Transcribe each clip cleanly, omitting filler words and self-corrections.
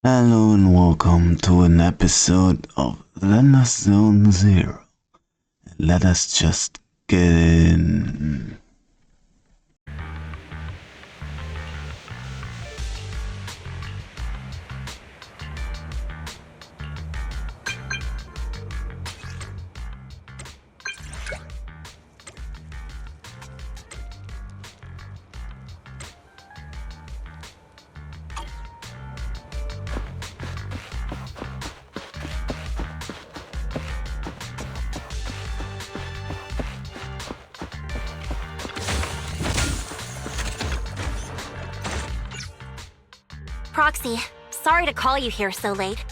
Hello and welcome to an episode of Zenless Zone Zero. Let us just get in. Proxy, sorry to call you here so late.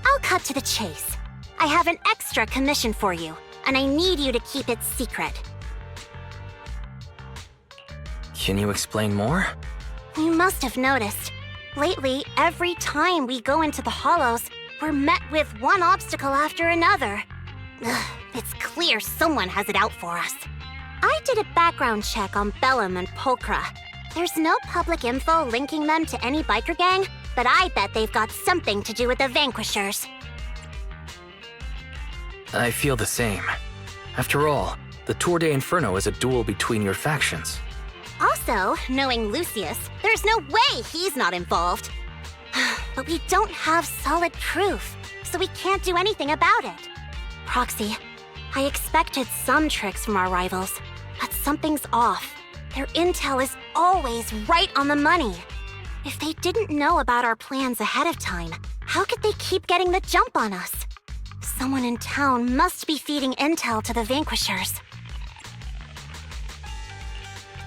I'll cut to the chase. I have an extra commission for you, and I need you to keep it secret. Can you explain more? You must have noticed. Lately, every time we go into the Hollows, we're met with one obstacle after another. Ugh, it's clear someone has it out for us. I did a background check on Bellum and Pulchra. There's no public info linking them to any biker gang, but I bet they've got something to do with the Vanquishers. I feel the same. After all, the Tour de Inferno is a duel between your factions. Also, knowing Lucius, there's no way he's not involved. But we don't have solid proof, so we can't do anything about it. Proxy, I expected some tricks from our rivals, but something's off. Their intel is always right on the money. If they didn't know about our plans ahead of time, how could they keep getting the jump on us? Someone in town must be feeding intel to the Vanquishers.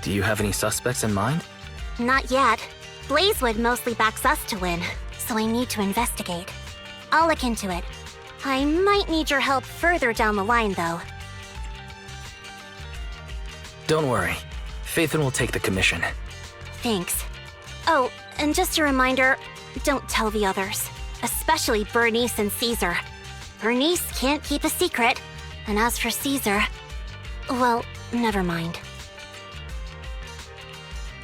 Do you have any suspects in mind? Not yet. Blazewood mostly backs us to win, so I need to investigate. I'll look into it. I might need your help further down the line, though. Don't worry. Phaethon will take the commission. Thanks. Oh, and just a reminder, don't tell the others. Especially Bernice and Caesar. Bernice can't keep a secret. And as for Caesar, well, never mind.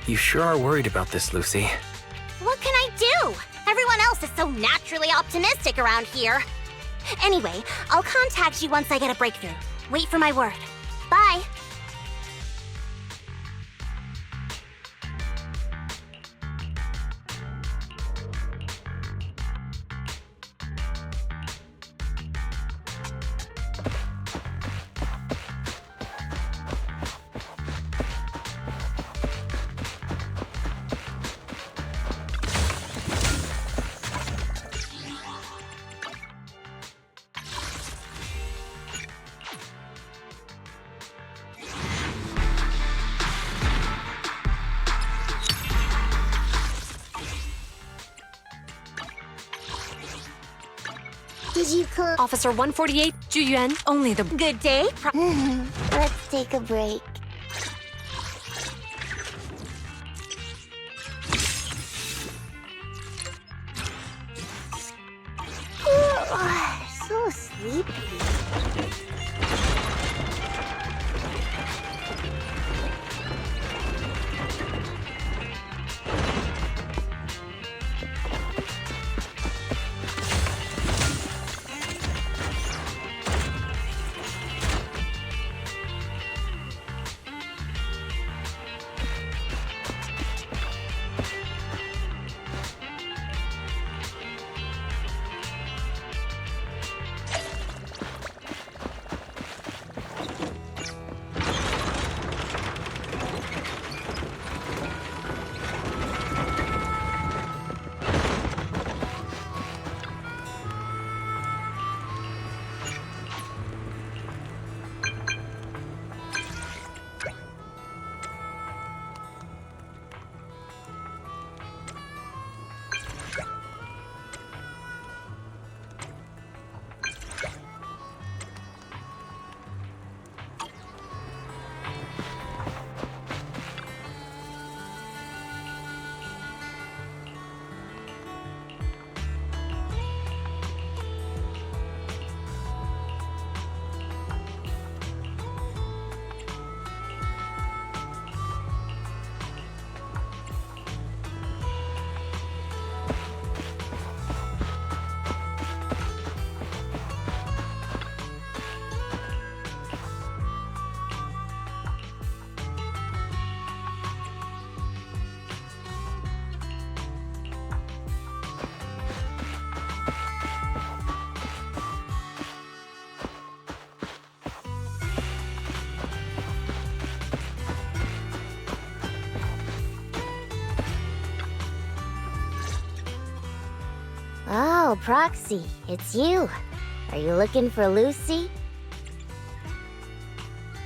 You sure are worried about this, Lucy. What can I do? Everyone else is so naturally optimistic around here. Anyway, I'll contact you once I get a breakthrough. Wait for my word. Bye. Did you cook? Officer 148, Ju Yuan, only the... Good day. Let's take a break. So sleepy. Oh, Proxy, it's you. Are you looking for Lucy?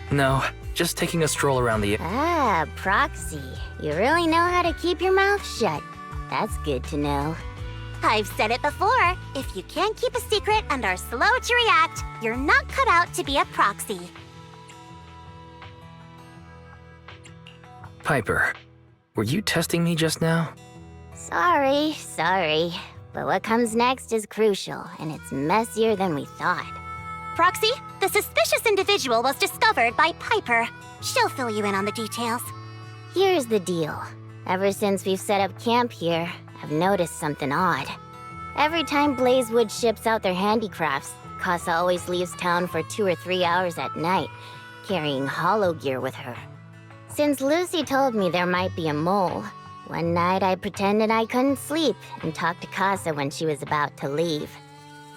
No, just taking a stroll around the... Ah, Proxy. You really know how to keep your mouth shut. That's good to know. I've said it before. If you can't keep a secret and are slow to react, you're not cut out to be a proxy. Piper, were you testing me just now? Sorry. But what comes next is crucial, and it's messier than we thought. Proxy, the suspicious individual was discovered by Piper. She'll fill you in on the details. Here's the deal. Ever since we've set up camp here, I've noticed something odd. Every time Blazewood ships out their handicrafts, Casa always leaves town for 2 or 3 hours at night, carrying hollow gear with her. Since Lucy told me there might be a mole, one night I pretended I couldn't sleep and talked to Casa when she was about to leave.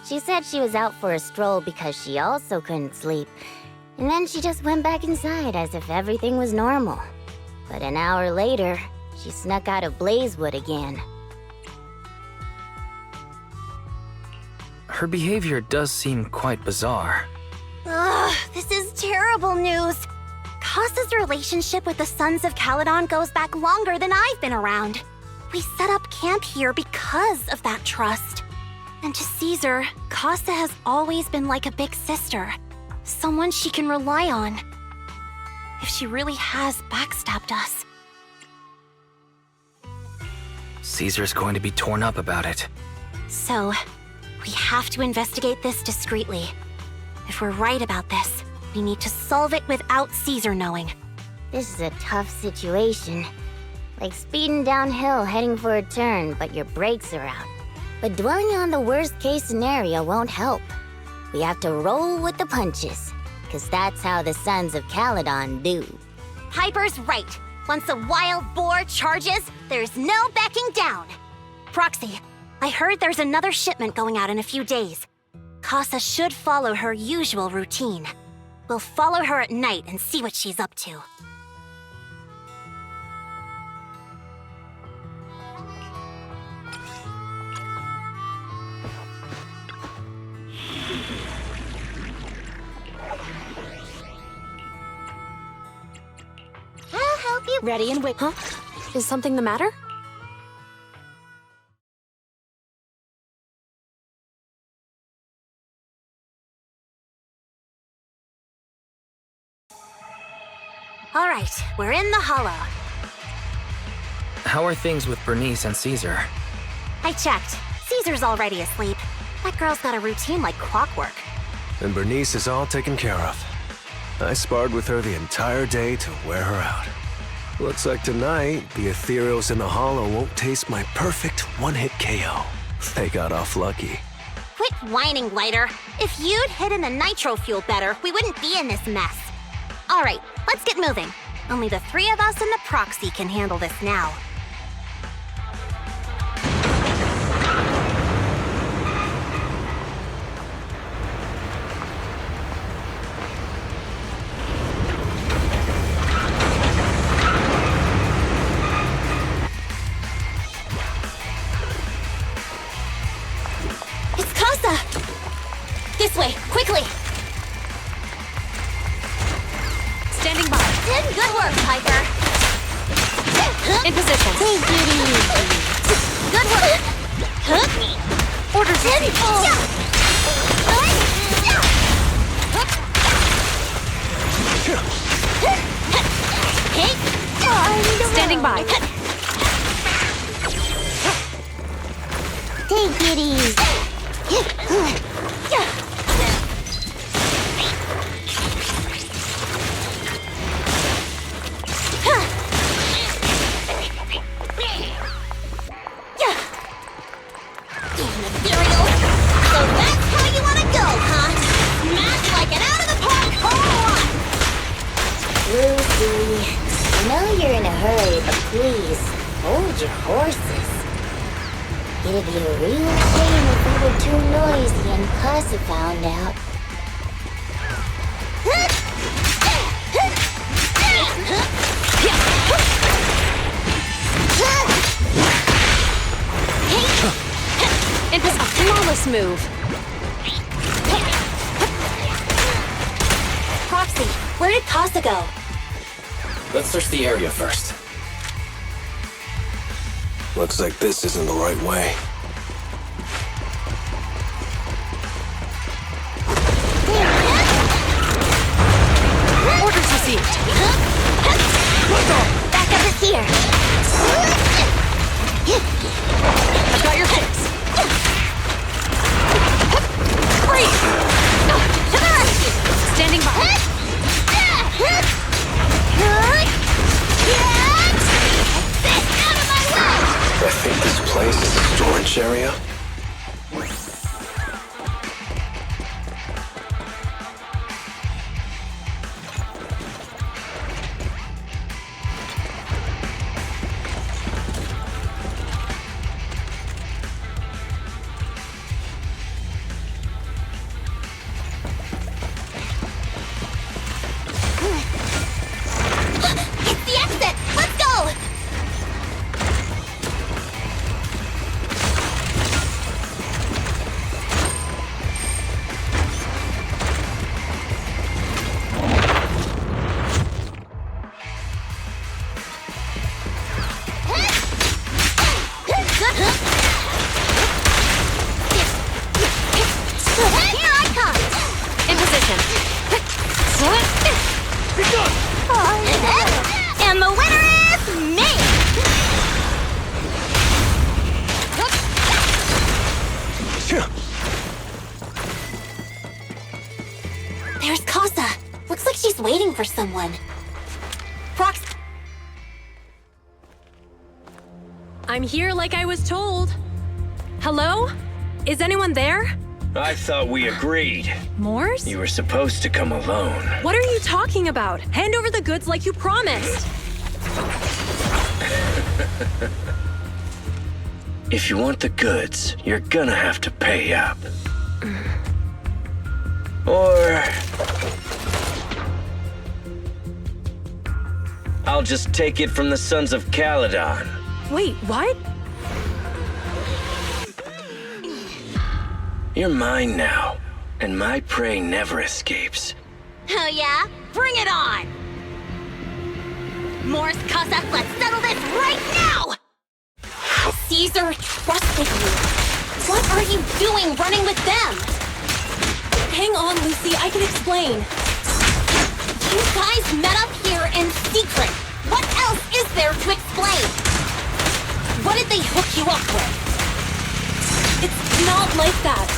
She said she was out for a stroll because she also couldn't sleep, and then she just went back inside as if everything was normal. But an hour later, she snuck out of Blazewood again. Her behavior does seem quite bizarre. Ugh, this is terrible news. Casa's relationship with the Sons of Caledon goes back longer than I've been around. We set up camp here because of that trust. And to Caesar, Casa has always been like a big sister. Someone she can rely on. If she really has backstabbed us. Caesar's going to be torn up about it. So, we have to investigate this discreetly. If we're right about this, we need to solve it without Caesar knowing. This is a tough situation. Like speeding downhill heading for a turn, but your brakes are out. But dwelling on the worst-case scenario won't help. We have to roll with the punches, because that's how the Sons of Caledon do. Piper's right. Once a wild boar charges, there's no backing down. Proxy, I heard there's another shipment going out in a few days. Casa should follow her usual routine. We'll follow her at night and see what she's up to. I'll help you. Ready and wait. Huh? Is something the matter? All right, we're in the hollow. How are things with Bernice and Caesar? I checked. Caesar's already asleep. That girl's got a routine like clockwork. And Bernice is all taken care of. I sparred with her the entire day to wear her out. Looks like tonight, the ethereals in the hollow won't taste my perfect one-hit KO. They got off lucky. Quit whining, Lighter. If you'd hidden the nitro fuel better, we wouldn't be in this mess. All right, let's get moving. Only the 3 of us and the proxy can handle this now. It's Casa! This way, quickly! Standing by. Good work, Piper. In position. Take it easy. Good work. Orders received. Standing by. Take it easy. Ethereal. So that's how you want to go, huh? Smash like an out-of-the-park home run! Lucy, I know you're in a hurry, but please, hold your horses. It'd be a real shame if we were too noisy and Casa found out. In position. Zenless move. Proxy, where did Casa go? Let's search the area first. Looks like this isn't the right way. Orders received. Backup is here. I've got your fix. Freeze! To the rescue! Standing by. Out of my way! I think this place is a storage area. It's the exit! Let's go! Here I come! In position. And the winner is me! There's Casa. Looks like she's waiting for someone. Prox... I'm here like I was told. Hello? Is anyone there? I thought we agreed. Morse? You were supposed to come alone. What are you talking about? Hand over the goods like you promised. If you want the goods, you're gonna have to pay up. Or... I'll just take it from the Sons of Caledon. Wait, what? You're mine now, and my prey never escapes. Oh yeah? Bring it on! Morse, Casa, let's settle this right now! Caesar trusted you. What are you doing running with them? Hang on, Lucy, I can explain. You guys met up here in secret. What else is there to explain? What did they hook you up with? It's not like that.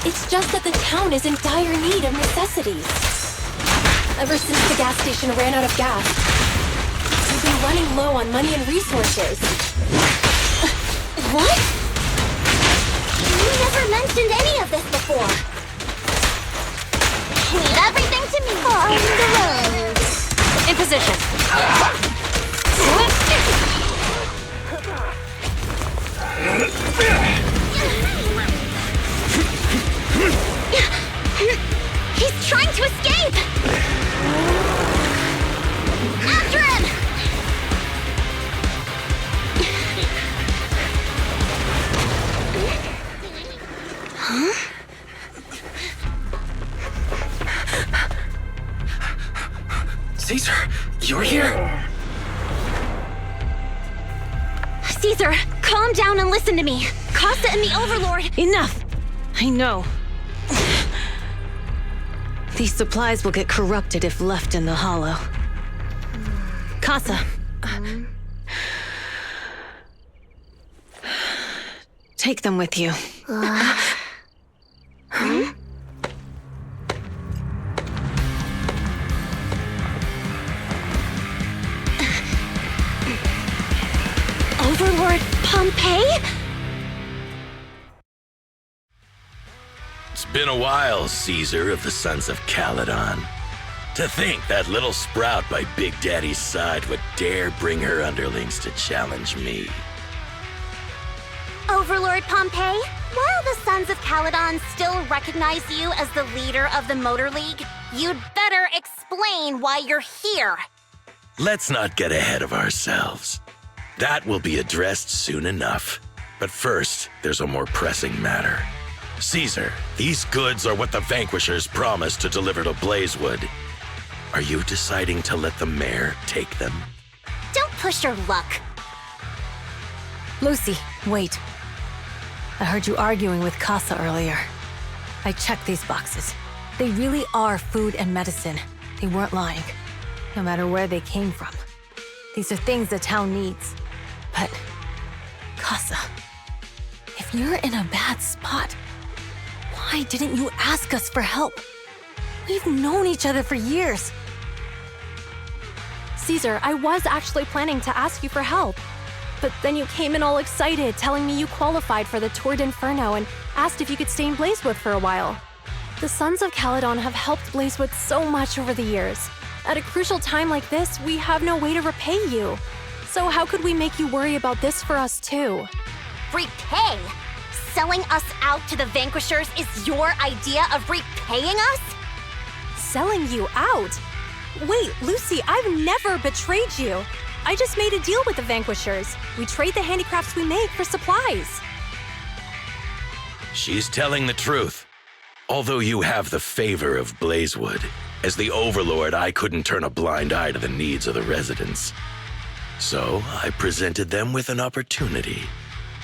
It's just that the town is in dire need of necessities. Ever since the gas station ran out of gas, we've been running low on money and resources. What? You never mentioned any of this before. Leave everything to me. On the road. In position. He's trying to escape! After him! Caesar, you're here? Caesar, calm down and listen to me. Casa and the Overlord... Enough! I know. These supplies will get corrupted if left in the hollow. Casa. Take them with you. Overlord Pompeii? It's been a while, Caesar of the Sons of Caledon. To think that little sprout by Big Daddy's side would dare bring her underlings to challenge me. Overlord Pompeii, while the Sons of Caledon still recognize you as the leader of the Motor League, you'd better explain why you're here. Let's not get ahead of ourselves. That will be addressed soon enough. But first, there's a more pressing matter. Caesar, these goods are what the Vanquishers promised to deliver to Blazewood. Are you deciding to let the mayor take them? Don't push your luck. Lucy, wait. I heard you arguing with Casa earlier. I checked these boxes. They really are food and medicine. They weren't lying, no matter where they came from. These are things the town needs. But, Casa, if you're in a bad spot, why didn't you ask us for help? We've known each other for years. Caesar, I was actually planning to ask you for help. But then you came in all excited, telling me you qualified for the Tour d'Inferno and asked if you could stay in Blazewood for a while. The Sons of Caledon have helped Blazewood so much over the years. At a crucial time like this, we have no way to repay you. So how could we make you worry about this for us too? Repay? Selling us out to the Vanquishers is your idea of repaying us? Selling you out? Wait, Lucy, I've never betrayed you. I just made a deal with the Vanquishers. We trade the handicrafts we make for supplies. She's telling the truth. Although you have the favor of Blazewood, as the Overlord, I couldn't turn a blind eye to the needs of the residents. So I presented them with an opportunity.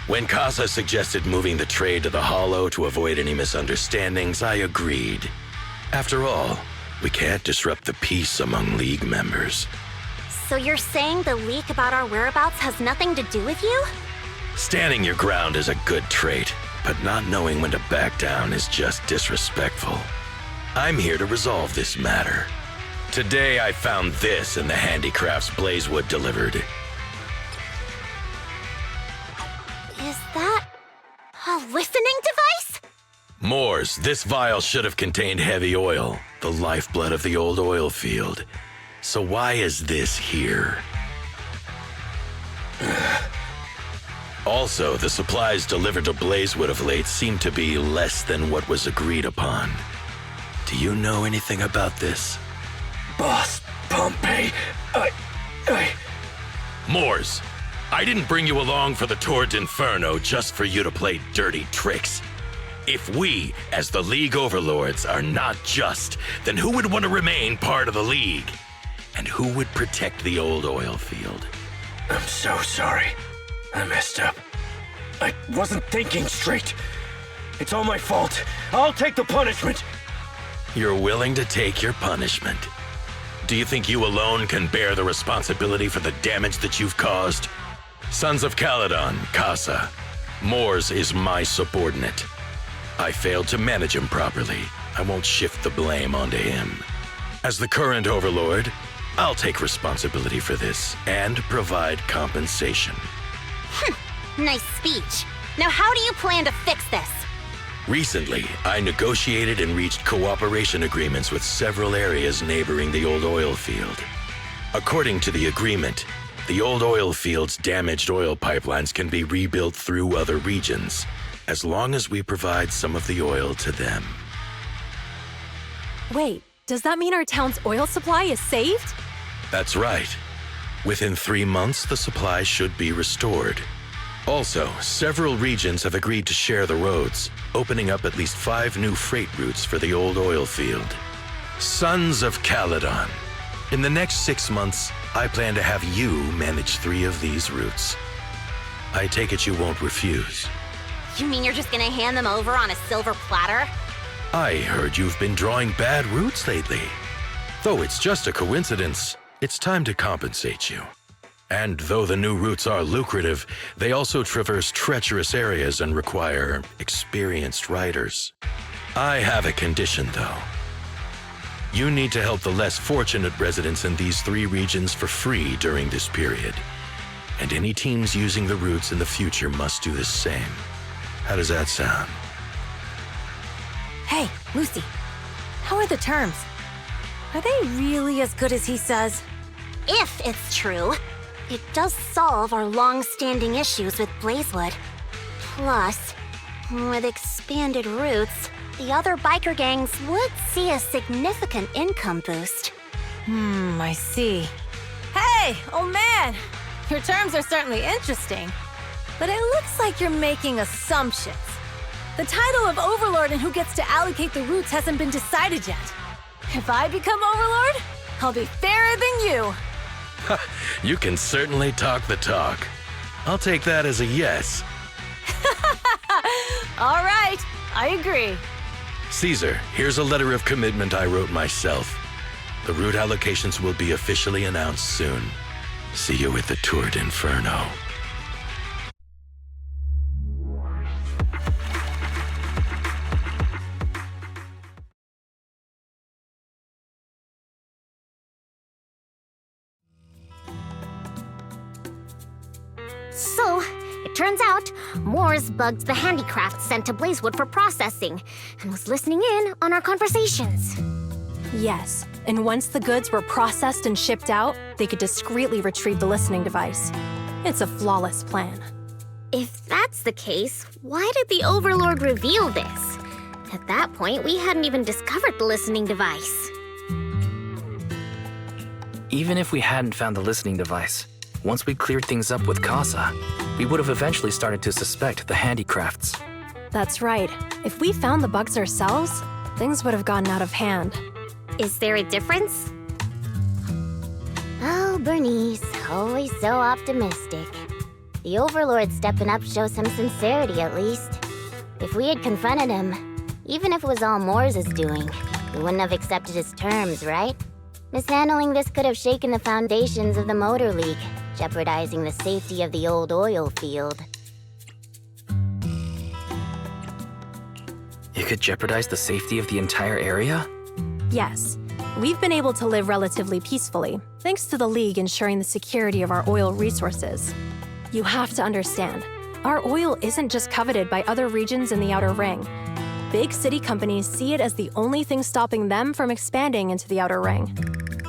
When Casa suggested moving the trade to the Hollow to avoid any misunderstandings, I agreed. After all, we can't disrupt the peace among League members. So you're saying the leak about our whereabouts has nothing to do with you? Standing your ground is a good trait, but not knowing when to back down is just disrespectful. I'm here to resolve this matter. Today I found this in the handicrafts Blazewood delivered. Is that a listening device? Moors, this vial should have contained heavy oil, the lifeblood of the old oil field. So why is this here? Also, the supplies delivered to Blazewood of late seem to be less than what was agreed upon. Do you know anything about this? Boss Pompey, Moors, I didn't bring you along for the Tour d'Inferno just for you to play dirty tricks. If we, as the League Overlords, are not just, then who would want to remain part of the League? And who would protect the old oil field? I'm so sorry. I messed up. I wasn't thinking straight. It's all my fault. I'll take the punishment. You're willing to take your punishment. Do you think you alone can bear the responsibility for the damage that you've caused? Sons of Caledon, Casa. Moors is my subordinate. I failed to manage him properly. I won't shift the blame onto him. As the current Overlord, I'll take responsibility for this and provide compensation. Nice speech. Now how do you plan to fix this? Recently, I negotiated and reached cooperation agreements with several areas neighboring the old oil field. According to the agreement, the old oil field's damaged oil pipelines can be rebuilt through other regions, as long as we provide some of the oil to them. Wait, does that mean our town's oil supply is saved? That's right. Within 3 months, the supply should be restored. Also, several regions have agreed to share the roads, opening up at least 5 new freight routes for the old oil field. Sons of Caledon. In the next 6 months, I plan to have you manage 3 of these routes. I take it you won't refuse. You mean you're just gonna hand them over on a silver platter? I heard you've been drawing bad routes lately. Though it's just a coincidence, it's time to compensate you. And though the new routes are lucrative, they also traverse treacherous areas and require experienced riders. I have a condition, though. You need to help the less fortunate residents in these 3 regions for free during this period. And any teams using the routes in the future must do the same. How does that sound? Hey, Lucy, how are the terms? Are they really as good as he says? If it's true, it does solve our long-standing issues with Blazewood. Plus, with expanded routes, the other biker gangs would see a significant income boost. I see. Hey, oh man! Your terms are certainly interesting. but it looks like you're making assumptions. The title of Overlord and who gets to allocate the roots hasn't been decided yet. If I become Overlord, I'll be fairer than you. You can certainly talk the talk. I'll take that as a yes. All right, I agree. Caesar, here's a letter of commitment I wrote myself. The route allocations will be officially announced soon. See you at the Tour d'Inferno. So, it turns out, Moores bugged the handicraft sent to Blazewood for processing, and was listening in on our conversations. Yes, and once the goods were processed and shipped out, they could discreetly retrieve the listening device. It's a flawless plan. If that's the case, why did the Overlord reveal this? At that point, we hadn't even discovered the listening device. Even if we hadn't found the listening device, once we cleared things up with Casa, we would have eventually started to suspect the handicrafts. That's right. If we found the bugs ourselves, things would have gotten out of hand. Is there a difference? Oh, Bernice, always so optimistic. The Overlord stepping up shows some sincerity at least. If we had confronted him, even if it was all Moore's doing, we wouldn't have accepted his terms, right? Mishandling this could have shaken the foundations of the Motor League, jeopardizing the safety of the old oil field. It could jeopardize the safety of the entire area? Yes, we've been able to live relatively peacefully, thanks to the League ensuring the security of our oil resources. You have to understand, our oil isn't just coveted by other regions in the Outer Ring. Big city companies see it as the only thing stopping them from expanding into the Outer Ring.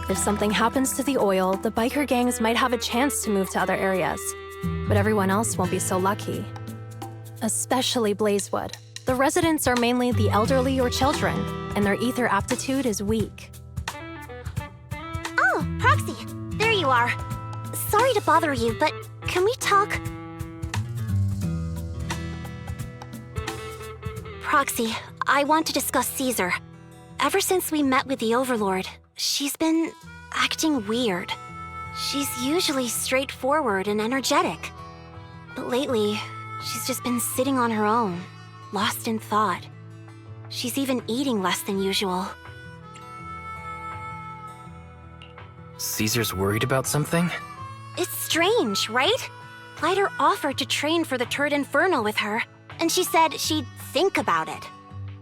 If something happens to the oil, the biker gangs might have a chance to move to other areas. But everyone else won't be so lucky. Especially Blazewood. The residents are mainly the elderly or children, and their ether aptitude is weak. Oh, Proxy, there you are. Sorry to bother you, but can we talk? Proxy, I want to discuss Caesar. Ever since we met with the Overlord, she's been acting weird. She's usually straightforward and energetic. But lately, she's just been sitting on her own, lost in thought. She's even eating less than usual. Caesar's worried about something? It's strange, right? Lighter offered to train for the Tour d'Inferno with her, and she said she'd think about it.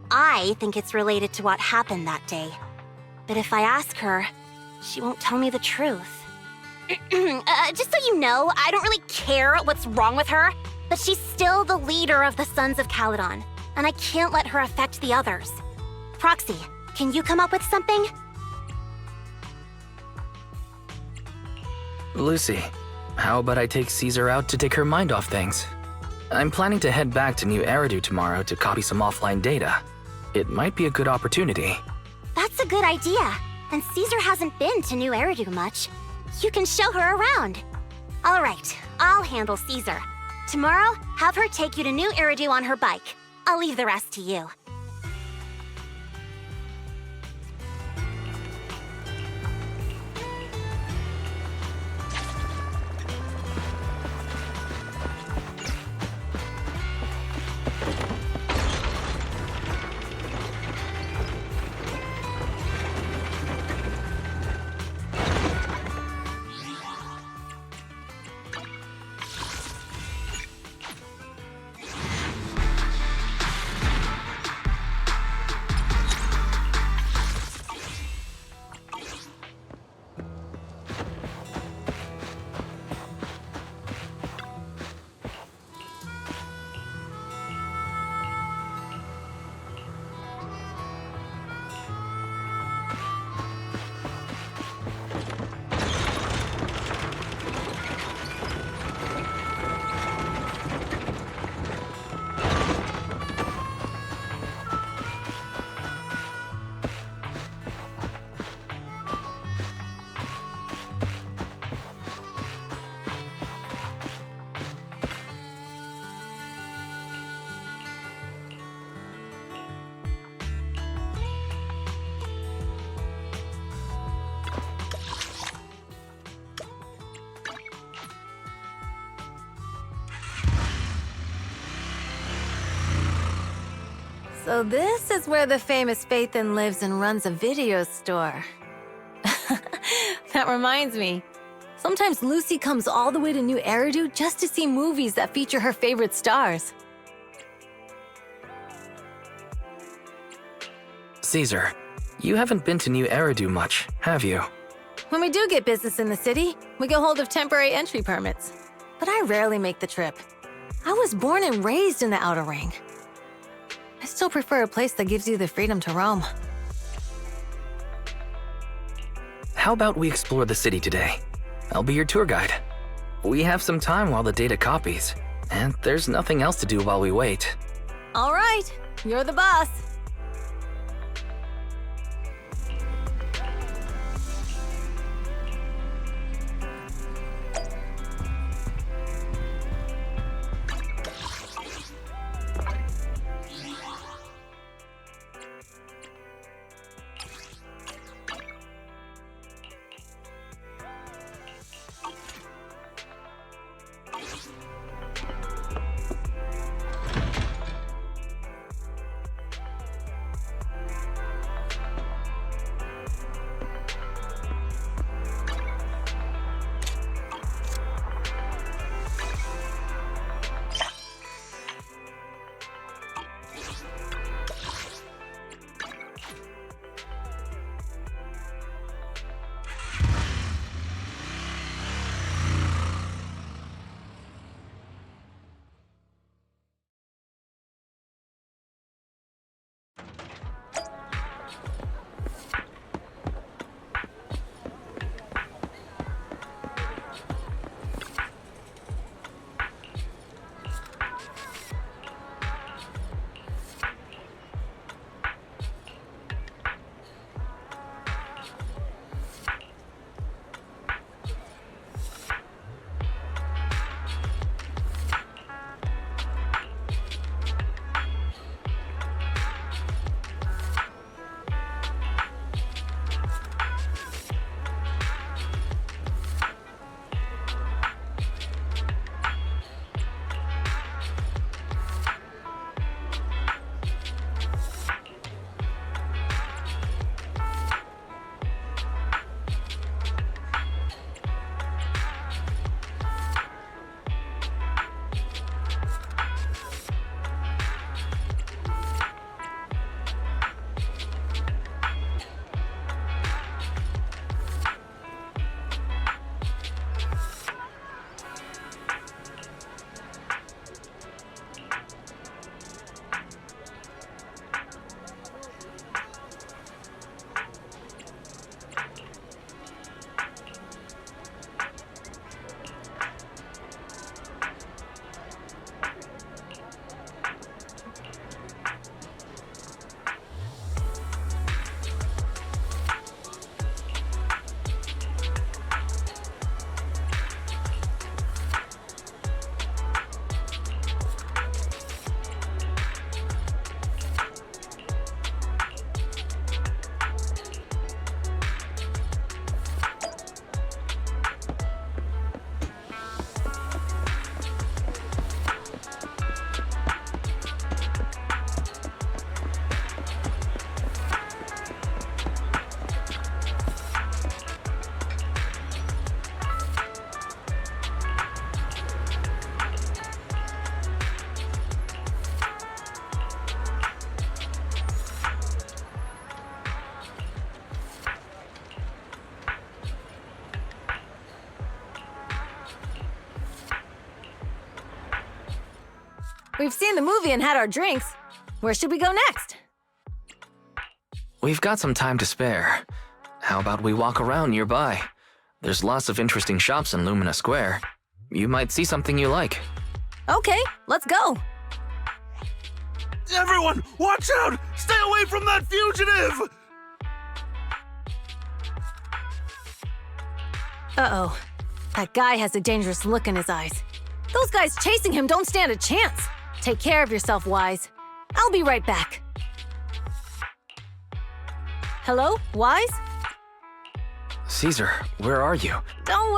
I think it's related to what happened that day. But if I ask her, she won't tell me the truth. Just so you know, I don't really care what's wrong with her, but she's still the leader of the Sons of Caledon, and I can't let her affect the others. Proxy, can you come up with something? Lucy, how about I take Caesar out to take her mind off things? I'm planning to head back to New Eridu tomorrow to copy some offline data. It might be a good opportunity. That's a good idea. And Caesar hasn't been to New Eridu much. You can show her around. All right, I'll handle Caesar. Tomorrow, have her take you to New Eridu on her bike. I'll leave the rest to you. So this is where the famous Phaethon lives and runs a video store. That reminds me. Sometimes Lucy comes all the way to New Eridu just to see movies that feature her favorite stars. Caesar, you haven't been to New Eridu much, have you? When we do get business in the city, we get hold of temporary entry permits. But I rarely make the trip. I was born and raised in the Outer Ring. I still prefer a place that gives you the freedom to roam. How about we explore the city today? I'll be your tour guide. We have some time while the data copies, and there's nothing else to do while we wait. All right, you're the boss. We've seen the movie and had our drinks. Where should we go next? We've got some time to spare. How about we walk around nearby? There's lots of interesting shops in Lumina Square. You might see something you like. Okay, let's go. Everyone, watch out! Stay away from that fugitive! Uh-oh. That guy has a dangerous look in his eyes. Those guys chasing him don't stand a chance. Take care of yourself, Wise. I'll be right back. Hello, Wise? Caesar, where are you? Don't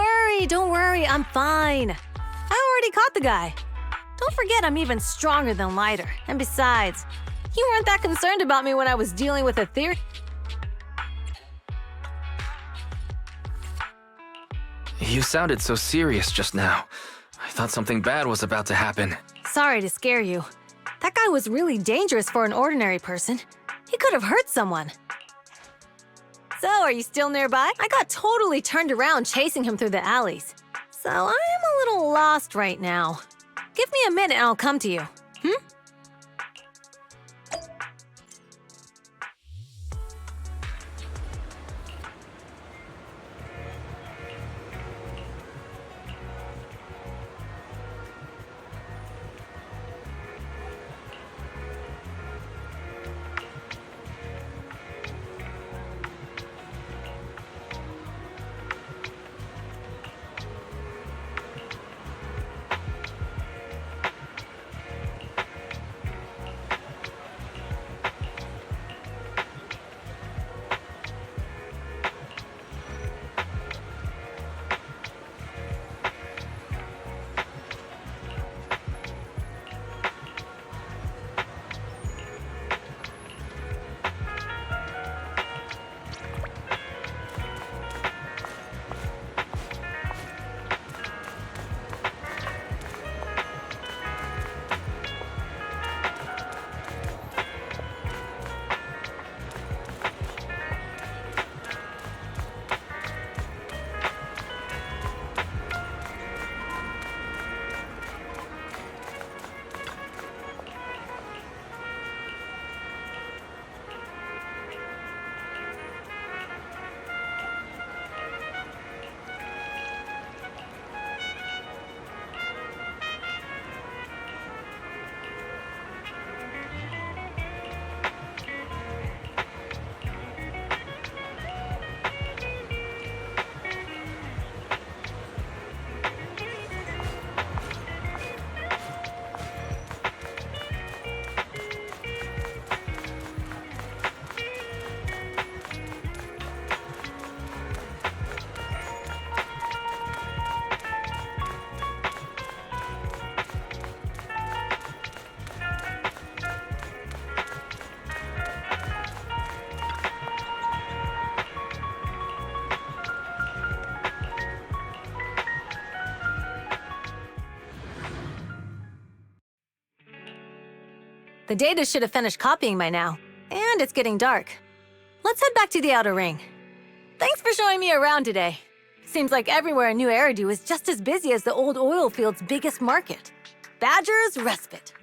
worry, I'm fine. I already caught the guy. Don't forget I'm even stronger than Lighter. And besides, You weren't that concerned about me when I was dealing with a theory. You sounded so serious just now. I thought something bad was about to happen. Sorry to scare you. That guy was really dangerous for an ordinary person. He could have hurt someone. So, are you still nearby? I got totally turned around chasing him through the alleys. So, I am a little lost right now. Give me a minute and I'll come to you. The data should have finished copying by now, and it's getting dark. Let's head back to the Outer Ring. Thanks for showing me around today. Seems like everywhere in New Eridu is just as busy as the old oil field's biggest market. Badger's Respite.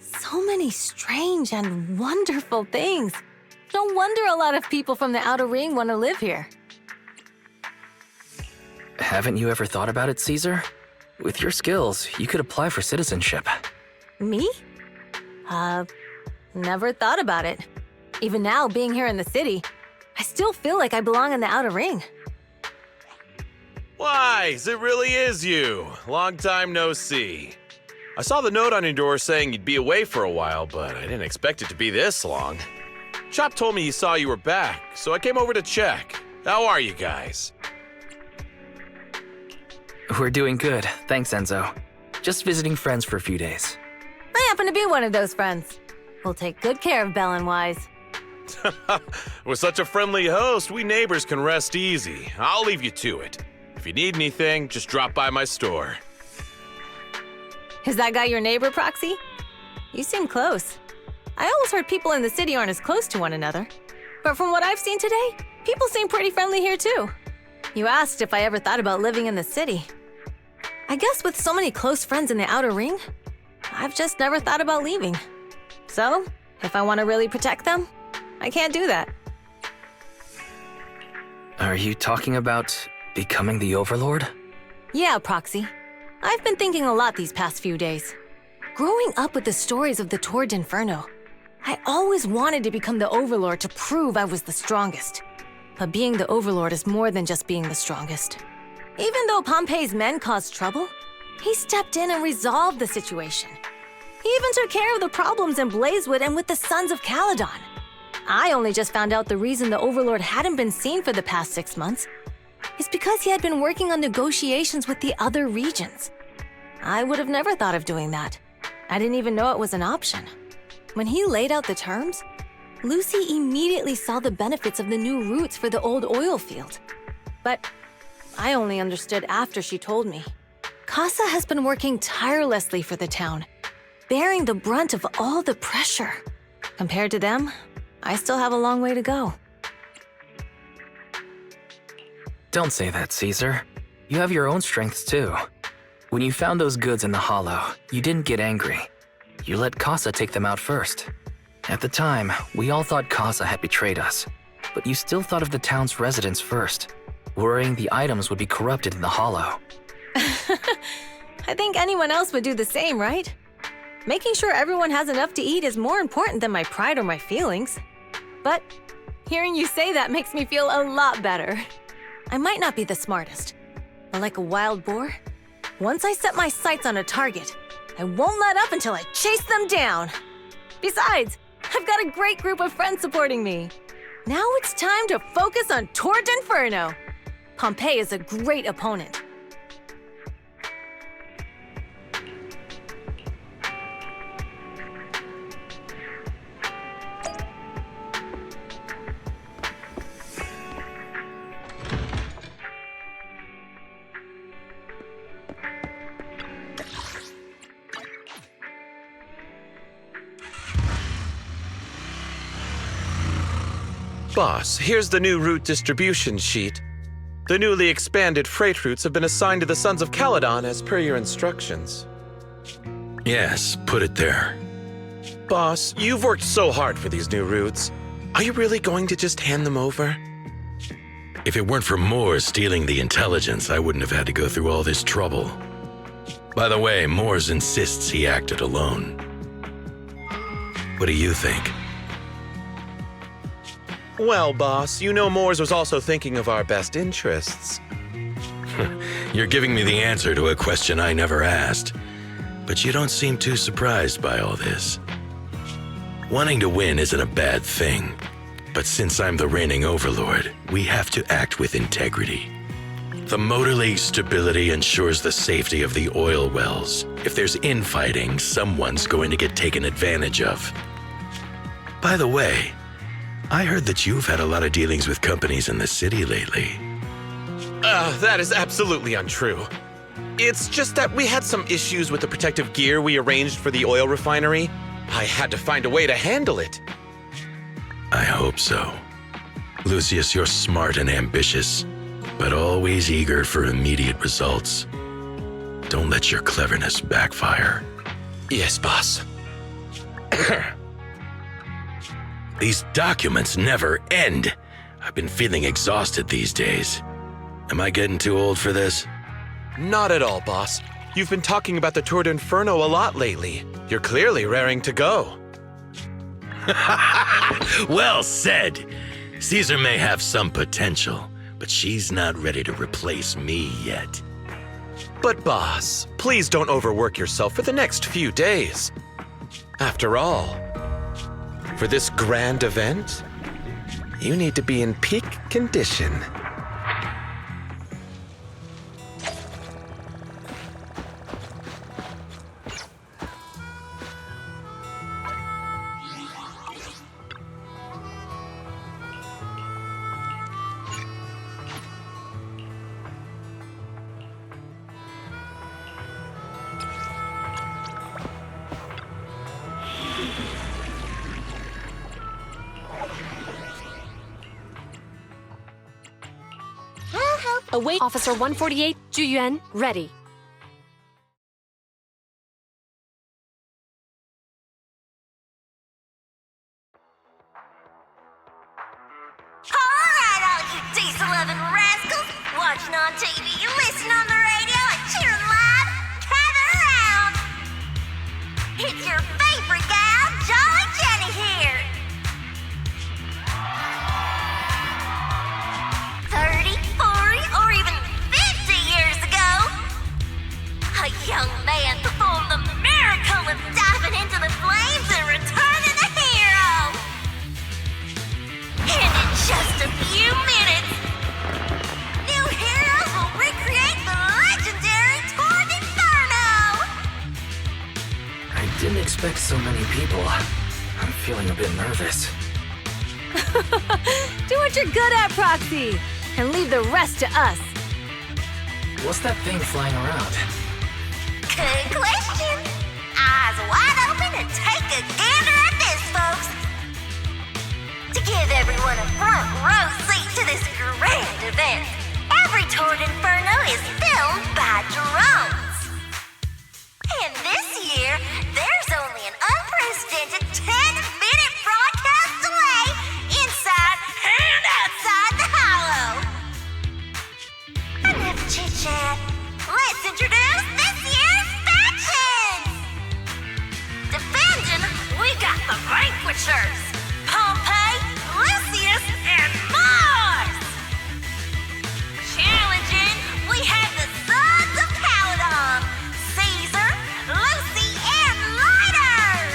So many strange and wonderful things. No wonder a lot of people from the Outer Ring want to live here. Haven't you ever thought about it, Caesar? With your skills, you could apply for citizenship. Me? Never thought about it. Even now, being here in the city, I still feel like I belong in the Outer Ring. Wise, it really is you. Long time no see. I saw the note on your door saying you'd be away for a while, but I didn't expect it to be this long. Chop told me he saw you were back, so I came over to check. How are you guys? We're doing good, thanks, Enzo. Just visiting friends for a few days. I happen to be one of those friends. We'll take good care of Belle and Wise. With such a friendly host, we neighbors can rest easy. I'll leave you to it. If you need anything, just drop by my store. Is that guy your neighbor, Proxy? You seem close. I always heard people in the city aren't as close to one another. But from what I've seen today, people seem pretty friendly here too. You asked if I ever thought about living in the city. I guess with so many close friends in the Outer Ring, I've just never thought about leaving. So, if I want to really protect them, I can't do that. Are you talking about becoming the Overlord? Yeah, Proxy. I've been thinking a lot these past few days. Growing up with the stories of the Tour d'Inferno, I always wanted to become the Overlord to prove I was the strongest. But being the Overlord is more than just being the strongest. Even though Pompey's men caused trouble, he stepped in and resolved the situation. He even took care of the problems in Blazewood and with the Sons of Caledon. I only just found out the reason the Overlord hadn't been seen for the past 6 months is because he had been working on negotiations with the other regions. I would have never thought of doing that. I didn't even know it was an option. When he laid out the terms, Lucy immediately saw the benefits of the new routes for the old oil field. But I only understood after she told me. Casa has been working tirelessly for the town, bearing the brunt of all the pressure. Compared to them, I still have a long way to go. Don't say that, Caesar. You have your own strengths too. When you found those goods in the hollow, you didn't get angry. You let Casa take them out first. At the time, we all thought Casa had betrayed us, but you still thought of the town's residents first, worrying the items would be corrupted in the hollow. I think anyone else would do the same, right? Making sure everyone has enough to eat is more important than my pride or my feelings. But hearing you say that makes me feel a lot better. I might not be the smartest, but like a wild boar, once I set my sights on a target, I won't let up until I chase them down. Besides, I've got a great group of friends supporting me. Now it's time to focus on Tord Inferno. Pompeii is a great opponent. Boss, here's the new route distribution sheet. The newly expanded freight routes have been assigned to the Sons of Caledon as per your instructions. Yes, put it there. Boss, you've worked so hard for these new routes. Are you really going to just hand them over? If it weren't for Moore stealing the intelligence, I wouldn't have had to go through all this trouble. By the way, Moores insists he acted alone. What do you think? Well, boss, you know Moores was also thinking of our best interests. You're giving me the answer to a question I never asked. But you don't seem too surprised by all this. Wanting to win isn't a bad thing. But since I'm the reigning overlord, we have to act with integrity. The Motor League's stability ensures the safety of the oil wells. If there's infighting, someone's going to get taken advantage of. By the way, I heard that you've had a lot of dealings with companies in the city lately. That is absolutely untrue. It's just that we had some issues with the protective gear we arranged for the oil refinery. I had to find a way to handle it. I hope so. Lucius, you're smart and ambitious, but always eager for immediate results. Don't let your cleverness backfire. Yes, boss. These documents never end. I've been feeling exhausted these days. Am I getting too old for this? Not at all, boss. You've been talking about the Tour d'Inferno a lot lately. You're clearly raring to go. Well said. Caesar may have some potential, but she's not ready to replace me yet. But boss, please don't overwork yourself for the next few days. After all, for this grand event, you need to be in peak condition. Await Officer 148, Juyuan, ready. Alright, all you diesel-loving rascals! Watching on TV, you listen on the radio, and cheering live! Gather around! It's your favorite gal, Jolly Jenny here! 30, 40, or even 50 years ago, a young man performed the miracle of diving into the flames and returning a hero! And in just a few minutes, new heroes will recreate the legendary Tour d'Inferno! I didn't expect so many people. I'm feeling a bit nervous. Do what you're good at, Proxy, and leave the rest to us. What's that thing flying around? Good question. Eyes wide open and take a gander at this, folks. To give everyone a front row seat to this grand event, every Tord Inferno is filmed by drones. And this year, there's only an unprecedented 10-minute broadcast delay inside and outside the Hollow. Enough chit-chat. Let's introduce this year's factions! Defending, we got the Vanquishers, Pompey, Lucius, and Mars! Challenging, we have the Sons of Caledon, Caesar, Lucy, and Lighter!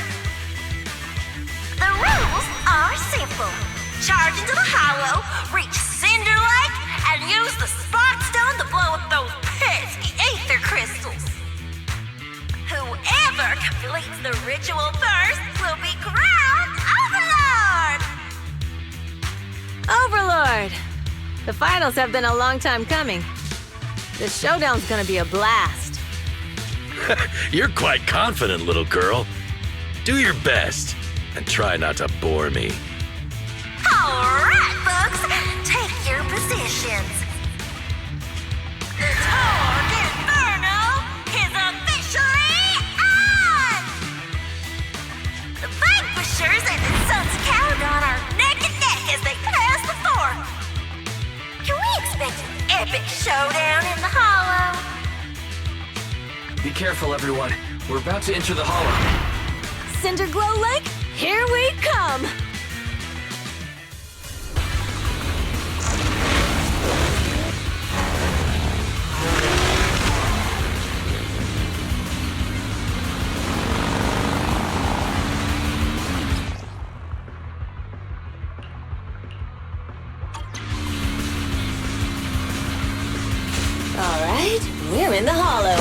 The rules are simple. Charge into the Hollow, reach Cinder Lake, and use the Spark Stone to blow up those pesky ether crystals. Whoever completes the ritual first will be crowned Overlord! Overlord! The finals have been a long time coming. The showdown's gonna be a blast. You're quite confident, little girl. Do your best, and try not to bore me. Alright, folks, take your positions. The Tord Inferno is officially on! The Vanquishers and the Sons of Caledon are neck and neck as they pass the fort. Can we expect an epic showdown in the Hollow? Be careful, everyone. We're about to enter the Hollow. Cinderglow Lake, here we come! Alright, we're in the Hollow.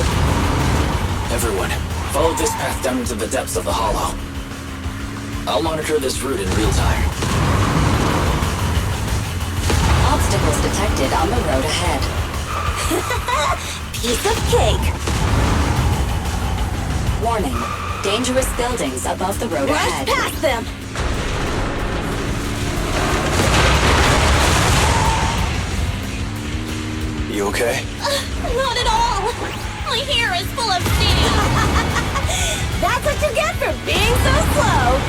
Everyone, follow this path down into the depths of the Hollow. I'll monitor this route in real time. Obstacles detected on the road ahead. Piece of cake. Warning, dangerous buildings above the road ahead. Rush past them! You okay? Not at all. My hair is full of steam. That's what you get for being so slow!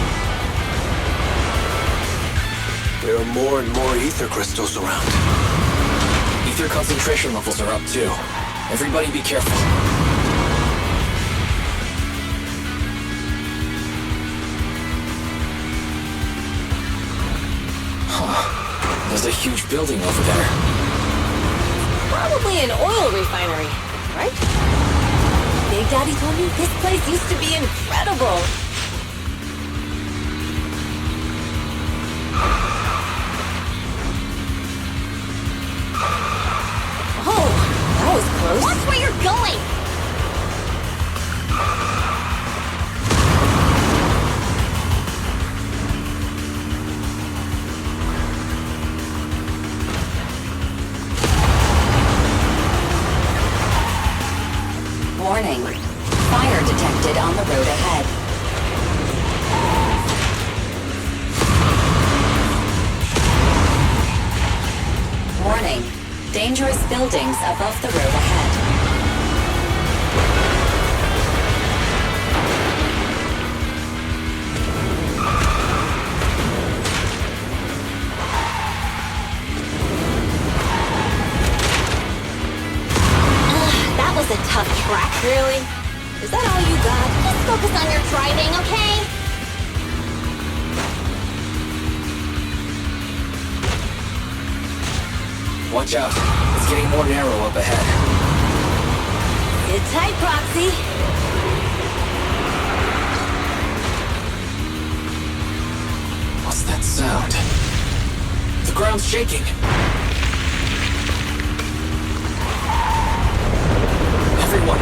There are more and more ether crystals around. Ether concentration levels are up too. Everybody be careful. Huh. There's a huge building over there. Probably an oil refinery, right? Big Daddy told me this place used to be incredible. Oh, that was close. Watch where you're going. Warning, fire detected on the road ahead. Warning, dangerous buildings above the road ahead. That was a tough track. Really? Is that all you got? Just focus on your driving, okay? Watch out. It's getting more narrow up ahead. Sit tight, Proxy. What's that sound? The ground's shaking. Everyone,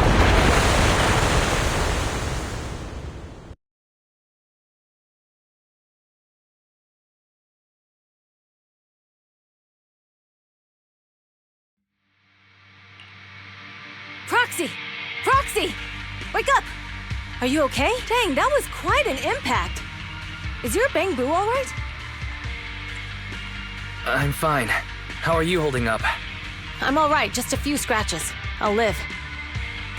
Proxy! Proxy! Wake up! Are you okay? Dang, that was quite an impact. Is your bang boo all right? I'm fine. How are you holding up? I'm all right, just a few scratches. I'll live.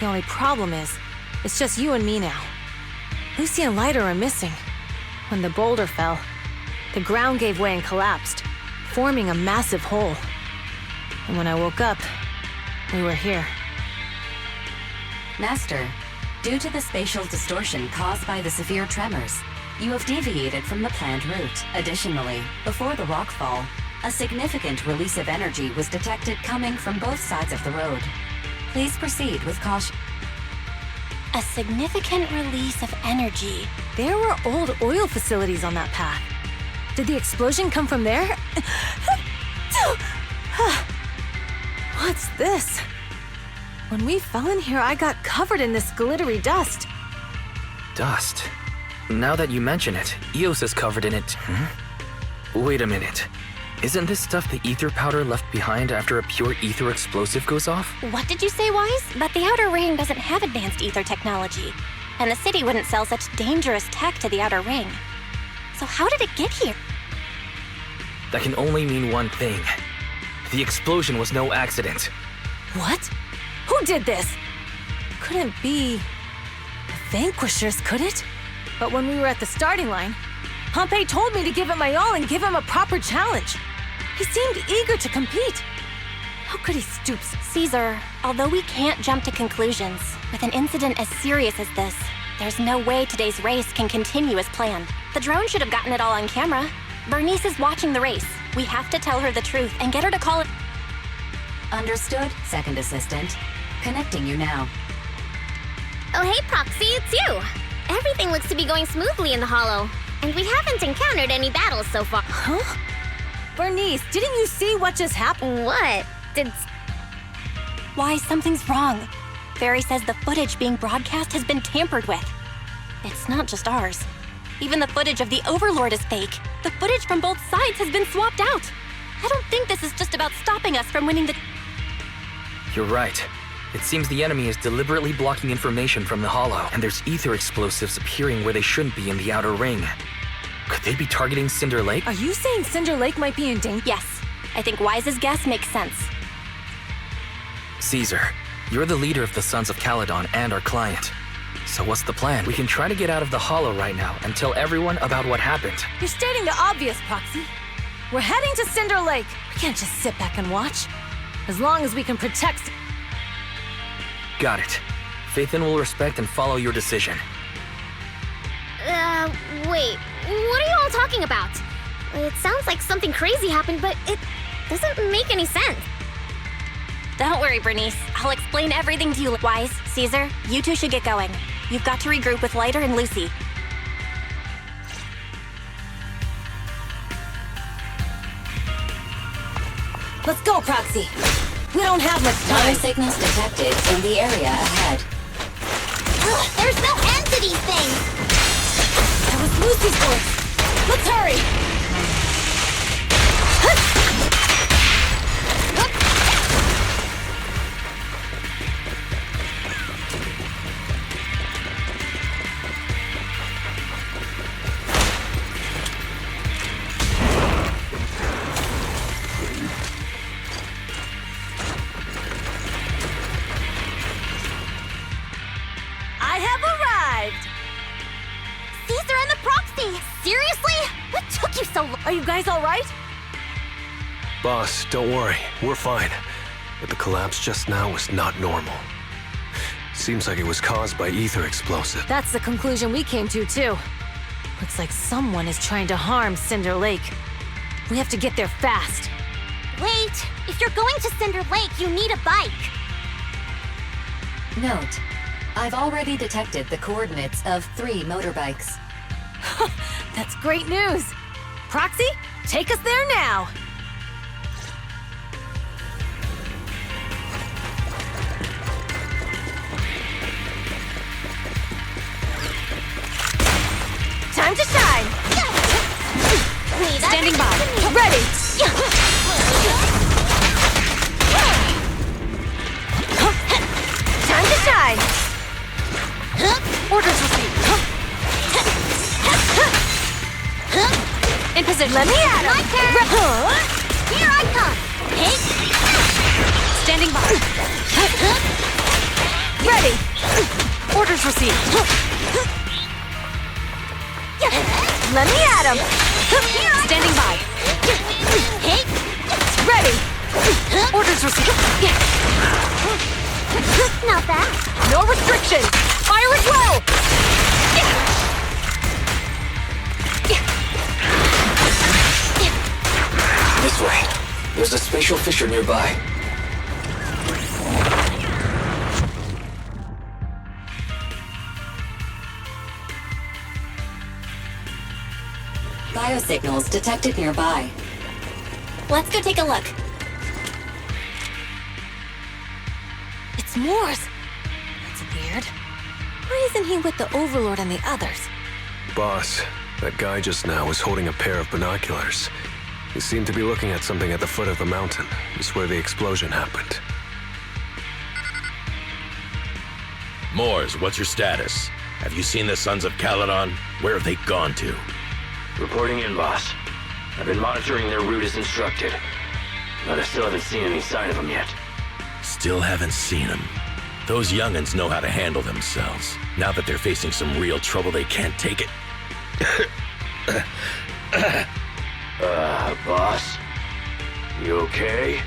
The only problem is, it's just you and me now. Lucy and Lighter are missing. When the boulder fell, the ground gave way and collapsed, forming a massive hole. And when I woke up, we were here. Master, due to the spatial distortion caused by the severe tremors, you have deviated from the planned route. Additionally, before the rockfall, a significant release of energy was detected coming from both sides of the road. Please proceed with caution. A significant release of energy. There were old oil facilities on that path. Did the explosion come from there? What's this? When we fell in here, I got covered in this glittery dust. Dust? Now that you mention it, Eos is covered in it. Wait a minute. Isn't this stuff the ether powder left behind after a pure ether explosive goes off? What did you say, Wise? But the Outer Ring doesn't have advanced ether technology, and the city wouldn't sell such dangerous tech to the Outer Ring. So how did it get here? That can only mean one thing. The explosion was no accident. What? Who did this? Couldn't be the Vanquishers, could it? But when we were at the starting line, Pompey told me to give it my all and give him a proper challenge. He seemed eager to compete. How could he stoop? Caesar, although we can't jump to conclusions, with an incident as serious as this, there's no way today's race can continue as planned. The drone should have gotten it all on camera. Bernice is watching the race. We have to tell her the truth and get her to call it. Understood, second assistant. Connecting you now. Oh, hey, Proxy, it's you. Everything looks to be going smoothly in the Hollow, and we haven't encountered any battles so far. Huh? Bernice, didn't you see what just happened? What? Why, something's wrong. Barry says the footage being broadcast has been tampered with. It's not just ours. Even the footage of the Overlord is fake. The footage from both sides has been swapped out. I don't think this is just about stopping us from winning the... You're right. It seems the enemy is deliberately blocking information from the Hollow, and there's ether explosives appearing where they shouldn't be in the Outer Ring. Could they be targeting Cinder Lake? Are you saying Cinder Lake might be in danger? Yes. I think Wise's guess makes sense. Caesar, you're the leader of the Sons of Caledon and our client. So what's the plan? We can try to get out of the Hollow right now and tell everyone about what happened. You're stating the obvious, Proxy. We're heading to Cinder Lake. We can't just sit back and watch. As long as we can protect... Got it. Faithin will respect and follow your decision. Wait. What are you all talking about? It sounds like something crazy happened, but it doesn't make any sense. Don't worry, Bernice. I'll explain everything to you. Wise, Caesar, you two should get going. You've got to regroup with Lighter and Lucy. Let's go, Proxy. We don't have much time. Fire signals detected in the area ahead. There's no end to these things! That was Lucy's voice. Let's hurry! I have arrived! Caesar and the Proxy! Seriously? What took you so long? Are you guys all right? Boss, don't worry. We're fine. But the collapse just now was not normal. Seems like it was caused by ether explosive. That's the conclusion we came to, too. Looks like someone is trying to harm Cinder Lake. We have to get there fast. Wait! If you're going to Cinder Lake, you need a bike! Note, I've already detected the coordinates of 3 motorbikes. That's great news! Proxy, take us there now! Time to shine! Standing by. Ready! Time to position. Let me at him. My turn. Here I come. Hey. Standing by. Ready. Orders received. Let me at him. Standing by. Hey. Ready. Orders received. Not bad. No restrictions. Fire at will. This way. There's a spatial fissure nearby. Biosignals detected nearby. Let's go take a look. It's Morse. That's weird. Why isn't he with the Overlord and the others? Boss, that guy just now was holding a pair of binoculars. He seemed to be looking at something at the foot of the mountain. It's where the explosion happened. Moors, what's your status? Have you seen the Sons of Caledon? Where have they gone to? Reporting in, boss. I've been monitoring their route as instructed, but I still haven't seen any sign of them yet. Still haven't seen them. Those young'uns know how to handle themselves. Now that they're facing some real trouble, they can't take it. Boss? You okay?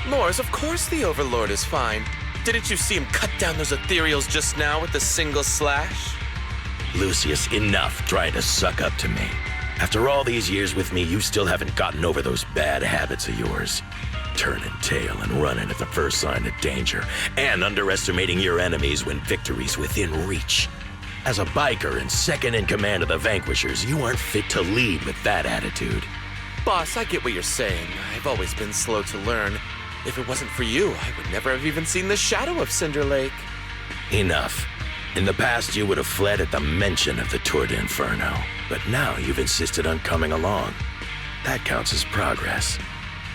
Moors, of course the Overlord is fine. Didn't you see him cut down those ethereals just now with a single slash? Lucius, enough trying to suck up to me. After all these years with me, you still haven't gotten over those bad habits of yours. Turning tail and running at the first sign of danger, and underestimating your enemies when victory's within reach. As a biker and second in command of the Vanquishers, you aren't fit to lead with that attitude. Boss, I get what you're saying. I've always been slow to learn. If it wasn't for you, I would never have even seen the shadow of Cinder Lake. Enough. In the past, you would have fled at the mention of the Tour de Inferno, but now you've insisted on coming along. That counts as progress.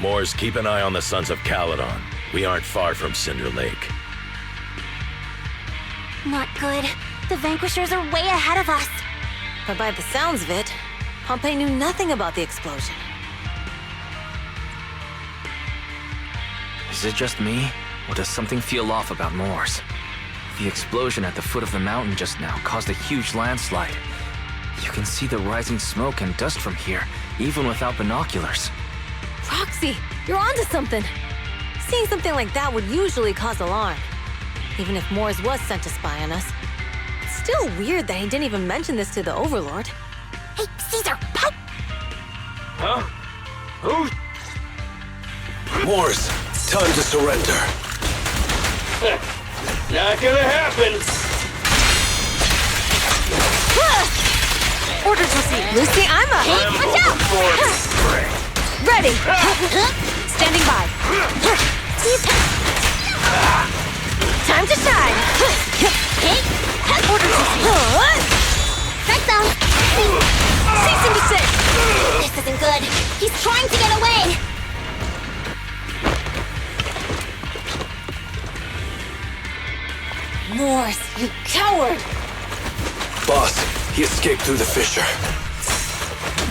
Moors, keep an eye on the Sons of Caledon. We aren't far from Cinder Lake. Not good. The Vanquishers are way ahead of us. But by the sounds of it, Pompey knew nothing about the explosion. Is it just me, or does something feel off about Moors? The explosion at the foot of the mountain just now caused a huge landslide. You can see the rising smoke and dust from here, even without binoculars. Roxy, you're onto something. Seeing something like that would usually cause alarm. Even if Moores was sent to spy on us. It's still weird that he didn't even mention this to the Overlord. Hey, Caesar, poke! Huh? Who? Moors, time to surrender. Not gonna happen! Orders received. Lucy, I'm up. Hey, watch out! Ready. Standing by. Time to shine. Hey, Orders received. strike zone! Cease and desist. This isn't good. He's trying to get away! Moors, you coward. Boss, he escaped through the fissure.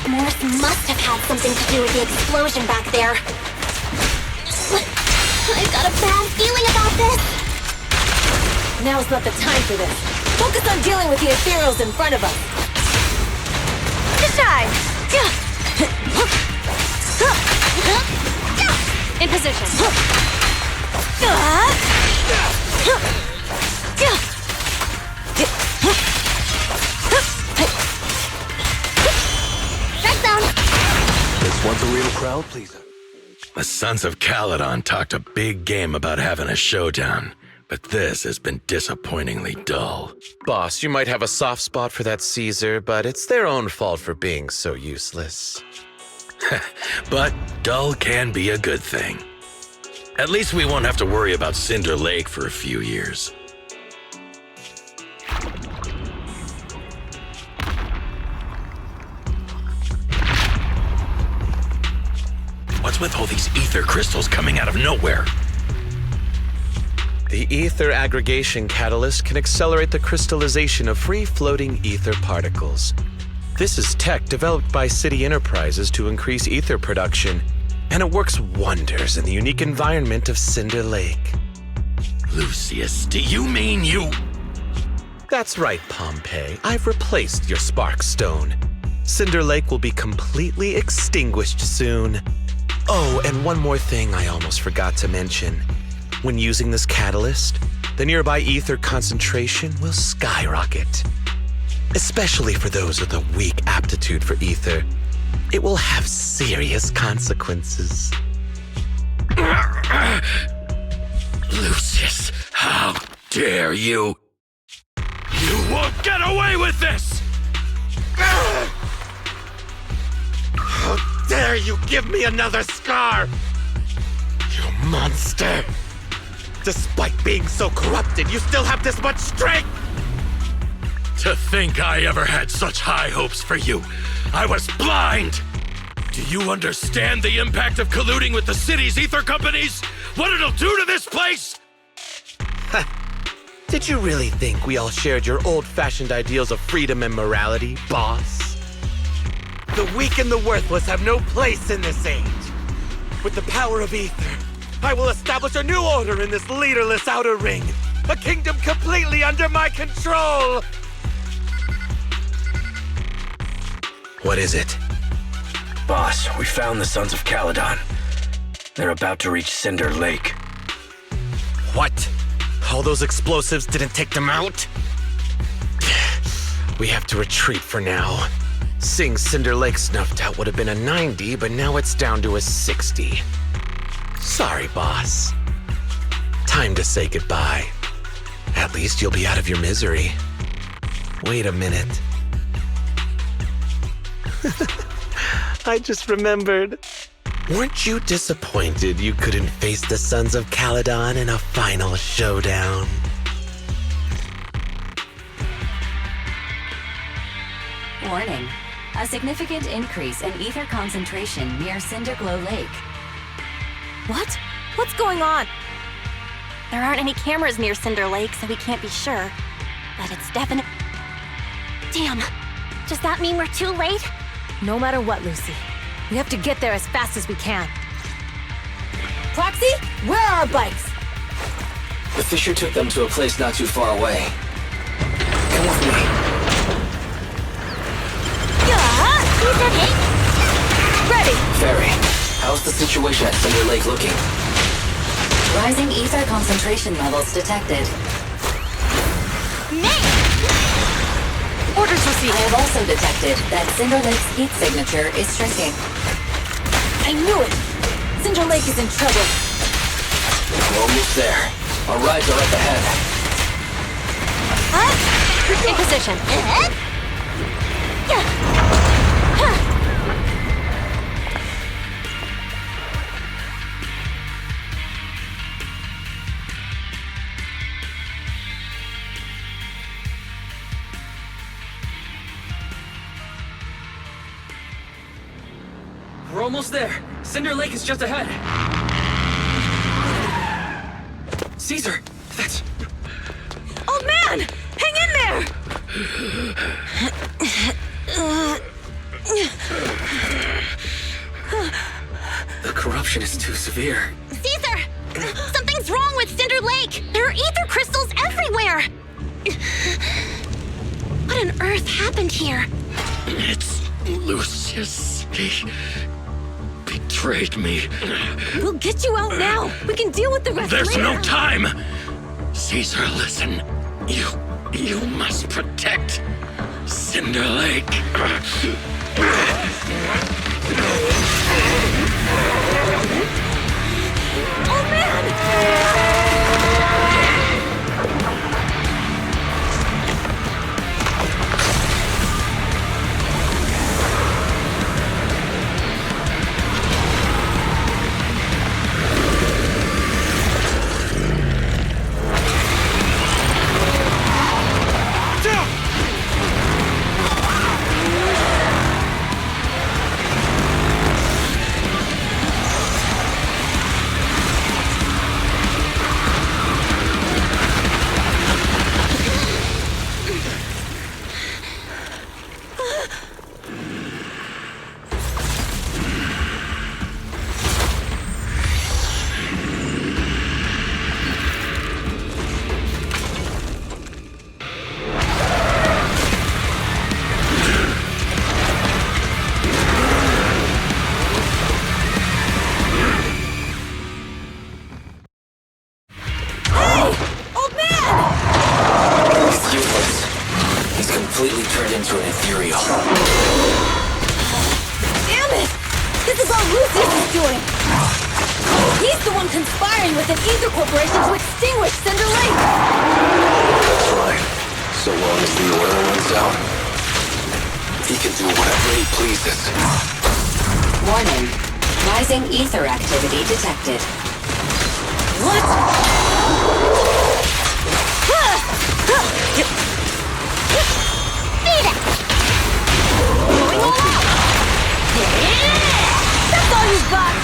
Morse must have had something to do with the explosion back there. I've got a bad feeling about this. Now's not the time for this. Focus on dealing with the ethereals in front of us. To shine. In position. Strike zone! This one's a real crowd, please. The Sons of Caledon talked a big game about having a showdown, but this has been disappointingly dull. Boss, you might have a soft spot for that Caesar, but it's their own fault for being so useless. But dull can be a good thing. At least we won't have to worry about Cinder Lake for a few years. What's with all these ether crystals coming out of nowhere? The ether aggregation catalyst can accelerate the crystallization of free-floating ether particles. This is tech developed by City Enterprises to increase ether production, and it works wonders in the unique environment of Cinder Lake. Lucius, do you mean you... That's right, Pompeii. I've replaced your spark stone. Cinder Lake will be completely extinguished soon. Oh, and one more thing I almost forgot to mention. When using this catalyst, the nearby ether concentration will skyrocket. Especially for those with a weak aptitude for ether, it will have serious consequences. Lucius, how dare you? You won't get away with this! How dare you give me another scar! You monster! Despite being so corrupted, you still have this much strength! To think I ever had such high hopes for you. I was blind! Do you understand the impact of colluding with the city's ether companies? What it'll do to this place? Did you really think we all shared your old-fashioned ideals of freedom and morality, boss? The weak and the worthless have no place in this age. With the power of ether, I will establish a new order in this leaderless outer ring. A kingdom completely under my control! What is it? Boss, we found the Sons of Caledon. They're about to reach Cinder Lake. What? All those explosives didn't take them out? We have to retreat for now. Seeing Cinder Lake snuffed out would have been a 90, but now it's down to a 60. Sorry, boss. Time to say goodbye. At least you'll be out of your misery. Wait a minute. I just remembered. Weren't you disappointed you couldn't face the Sons of Caledon in a final showdown? Warning. A significant increase in ether concentration near Cinderglow Lake. What? What's going on? There aren't any cameras near Cinder Lake, so we can't be sure. But it's definite. Damn. Does that mean we're too late? No matter what, Lucy. We have to get there as fast as we can. Proxy, where are our bikes? The Fisher took them to a place not too far away. Come with me. Ready! Ferry, how's the situation at Cinder Lake looking? Rising ether concentration levels detected. Orders received. I have also detected that Cinder Lake's heat signature is shrinking. I knew it! Cinder Lake is in trouble. We're almost there. Our rides are up ahead. In position. We're almost there. Cinder Lake is just ahead. Caesar, that's... Old man! Hang in there! The corruption is too severe. Caesar! Something's wrong with Cinder Lake! There are ether crystals everywhere! What on earth happened here? It's Lucius. He betrayed me. We'll get you out now! We can deal with the rest There's later! no time! Caesar, listen. You must protect Cinder Lake. Old man! turned into an ethereal. Damn it! This is all Lucius is doing! He's the one conspiring with an ether corporation to extinguish Cinder Lake! That's right. So long as the oil runs out, he can do whatever he pleases. Warning. Rising ether activity detected. Beat it! Going all out! That's all you've got!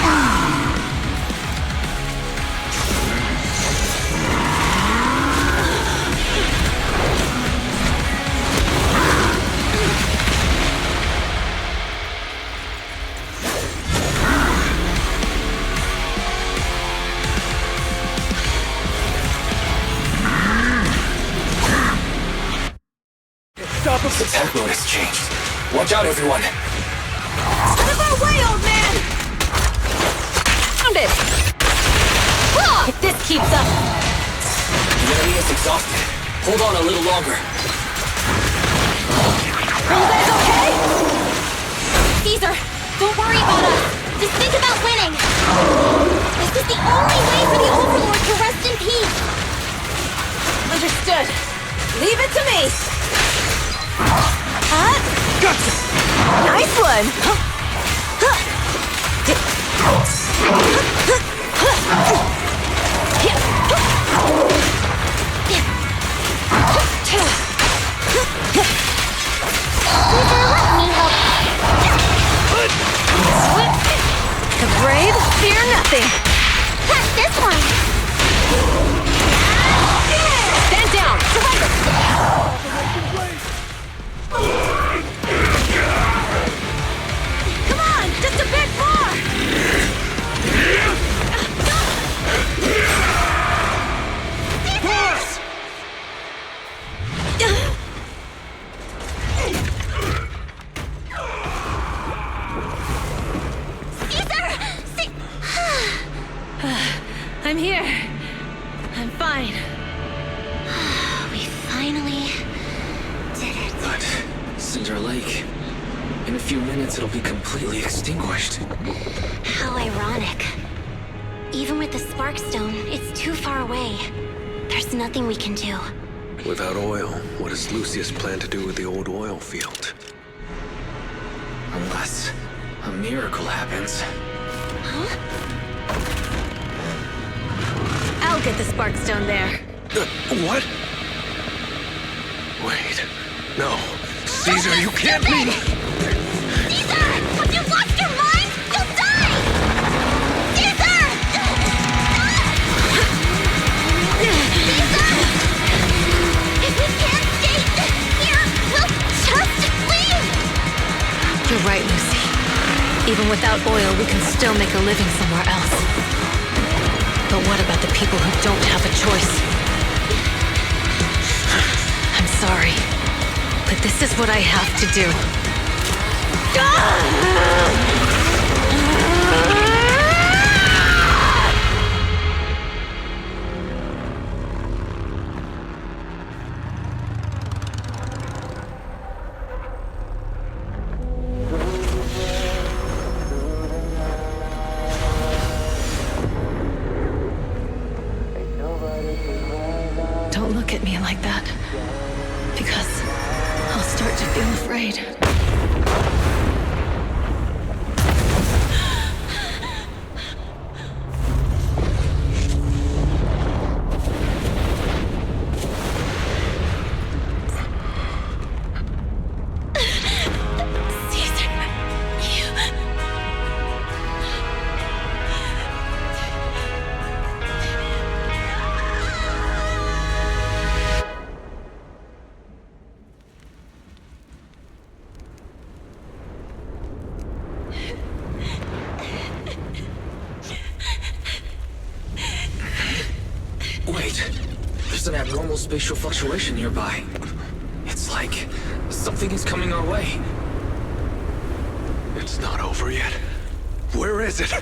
The attack mode has changed. Watch out, everyone. Out of our way, old man! Found it! If this keeps up... The enemy is exhausted. Hold on a little longer. Are you guys okay? Caesar, don't worry about us. Just think about winning. This is the only way for the Overlord to rest in peace. Understood. Leave it to me! Gotcha! Nice one! The brave fear nothing! Catch this one! Stand down! Surrender! Come on! Just a bit more! Boss! I'm here. I'm fine. We finally did it. But Cinder Lake, in a few minutes it'll be completely extinguished. How ironic. Even with the Spark Stone, it's too far away. There's nothing we can do. Without oil, what does Lucius plan to do with the old oil field? Unless a miracle happens. I'll get the Sparkstone there. What? Wait. No. Caesar, you can't leave! Caesar! Have you lost your mind? You'll die! Caesar! Caesar! If we can't stay here, we'll just leave! You're right, Lucy. Even without oil, we can still make a living somewhere else. But what about the people who don't have a choice? I'm sorry, but this is what I have to do. Don't look at me like that, because I'll start to feel afraid. Wait, there's an abnormal spatial fluctuation nearby. It's like something is coming our way. It's not over yet. Where is it?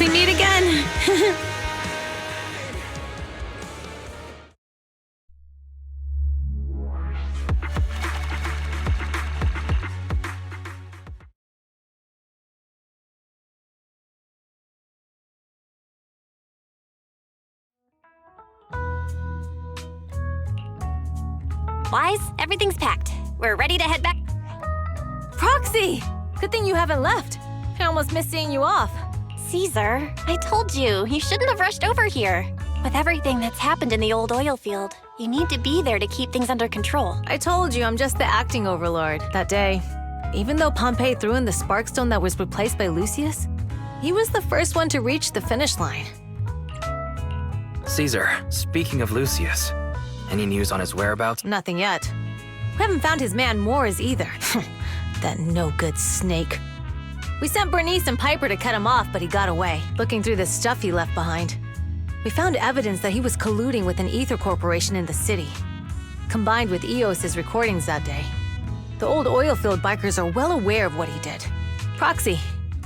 we meet again. Wise, everything's packed. We're ready to head back. Proxy! Good thing you haven't left. I almost missed seeing you off. Caesar, I told you, you shouldn't have rushed over here. With everything that's happened in the old oil field, you need to be there to keep things under control. I told you I'm just the acting overlord that day. Even though Pompey threw in the Sparkstone that was replaced by Lucius, he was the first one to reach the finish line. Caesar, speaking of Lucius, any news on his whereabouts? Nothing yet. We haven't found his man Morris either. That no-good snake. We sent Bernice and Piper to cut him off, but he got away, looking through the stuff he left behind. We found evidence that he was colluding with an ether corporation in the city, combined with EOS's recordings that day. The old oilfield bikers are well aware of what he did. Proxy,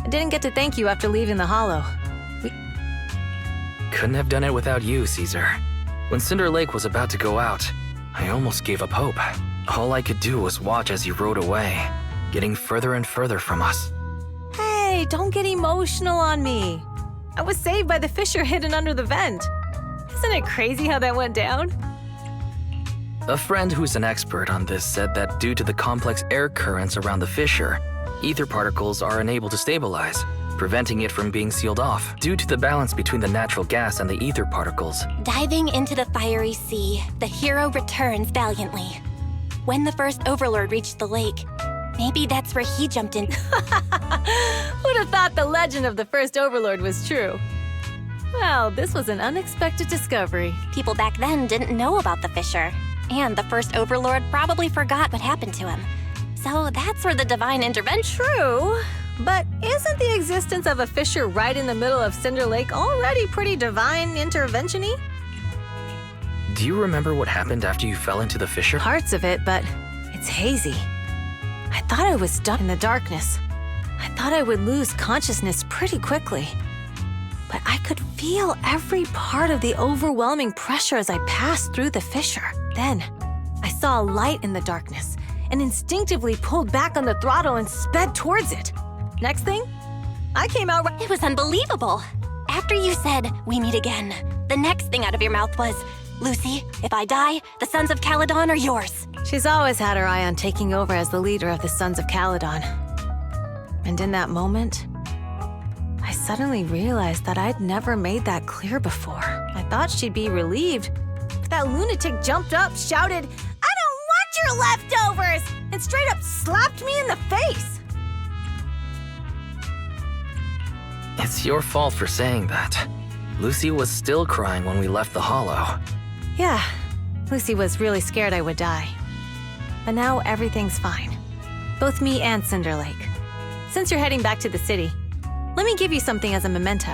I didn't get to thank you after leaving the Hollow. Couldn't have done it without you, Caesar. When Cinder Lake was about to go out, I almost gave up hope. All I could do was watch as he rode away, getting further and further from us. Hey, don't get emotional on me. I was saved by the fissure hidden under the vent. Isn't it crazy how that went down? A friend who's an expert on this said that due to the complex air currents around the fissure, ether particles are unable to stabilize, preventing it from being sealed off. Due to the balance between the natural gas and the ether particles, Diving into the fiery sea, the hero returns valiantly. When the first Overlord reached the lake, maybe that's where he jumped in. Who'd have thought the legend of the first Overlord was true? Well, this was an unexpected discovery. People back then didn't know about the fissure, and the first Overlord probably forgot what happened to him. So that's where the divine intervention. True, but isn't the existence of a fissure right in the middle of Cinder Lake already pretty divine intervention-y? do you remember what happened after you fell into the fissure? Parts of it, but it's hazy. I thought I was stuck in the darkness. I thought I would lose consciousness pretty quickly. But I could feel every part of the overwhelming pressure as I passed through the fissure. Then, I saw a light in the darkness and instinctively pulled back on the throttle and sped towards it. Next thing, I came out It was unbelievable. After you said, "We meet again," the next thing out of your mouth was, "Lucy, if I die, the Sons of Caledon are yours." She's always had her eye on taking over as the leader of the Sons of Caledon. And in that moment, I suddenly realized that I'd never made that clear before. I thought she'd be relieved, but that lunatic jumped up, shouted, "I don't want your leftovers!" and straight up slapped me in the face. It's your fault for saying that. Lucy was still crying when we left the hollow. Yeah, Lucy was really scared I would die. But now everything's fine. Both me and Cinder Lake. Since you're heading back to the city, let me give you something as a memento.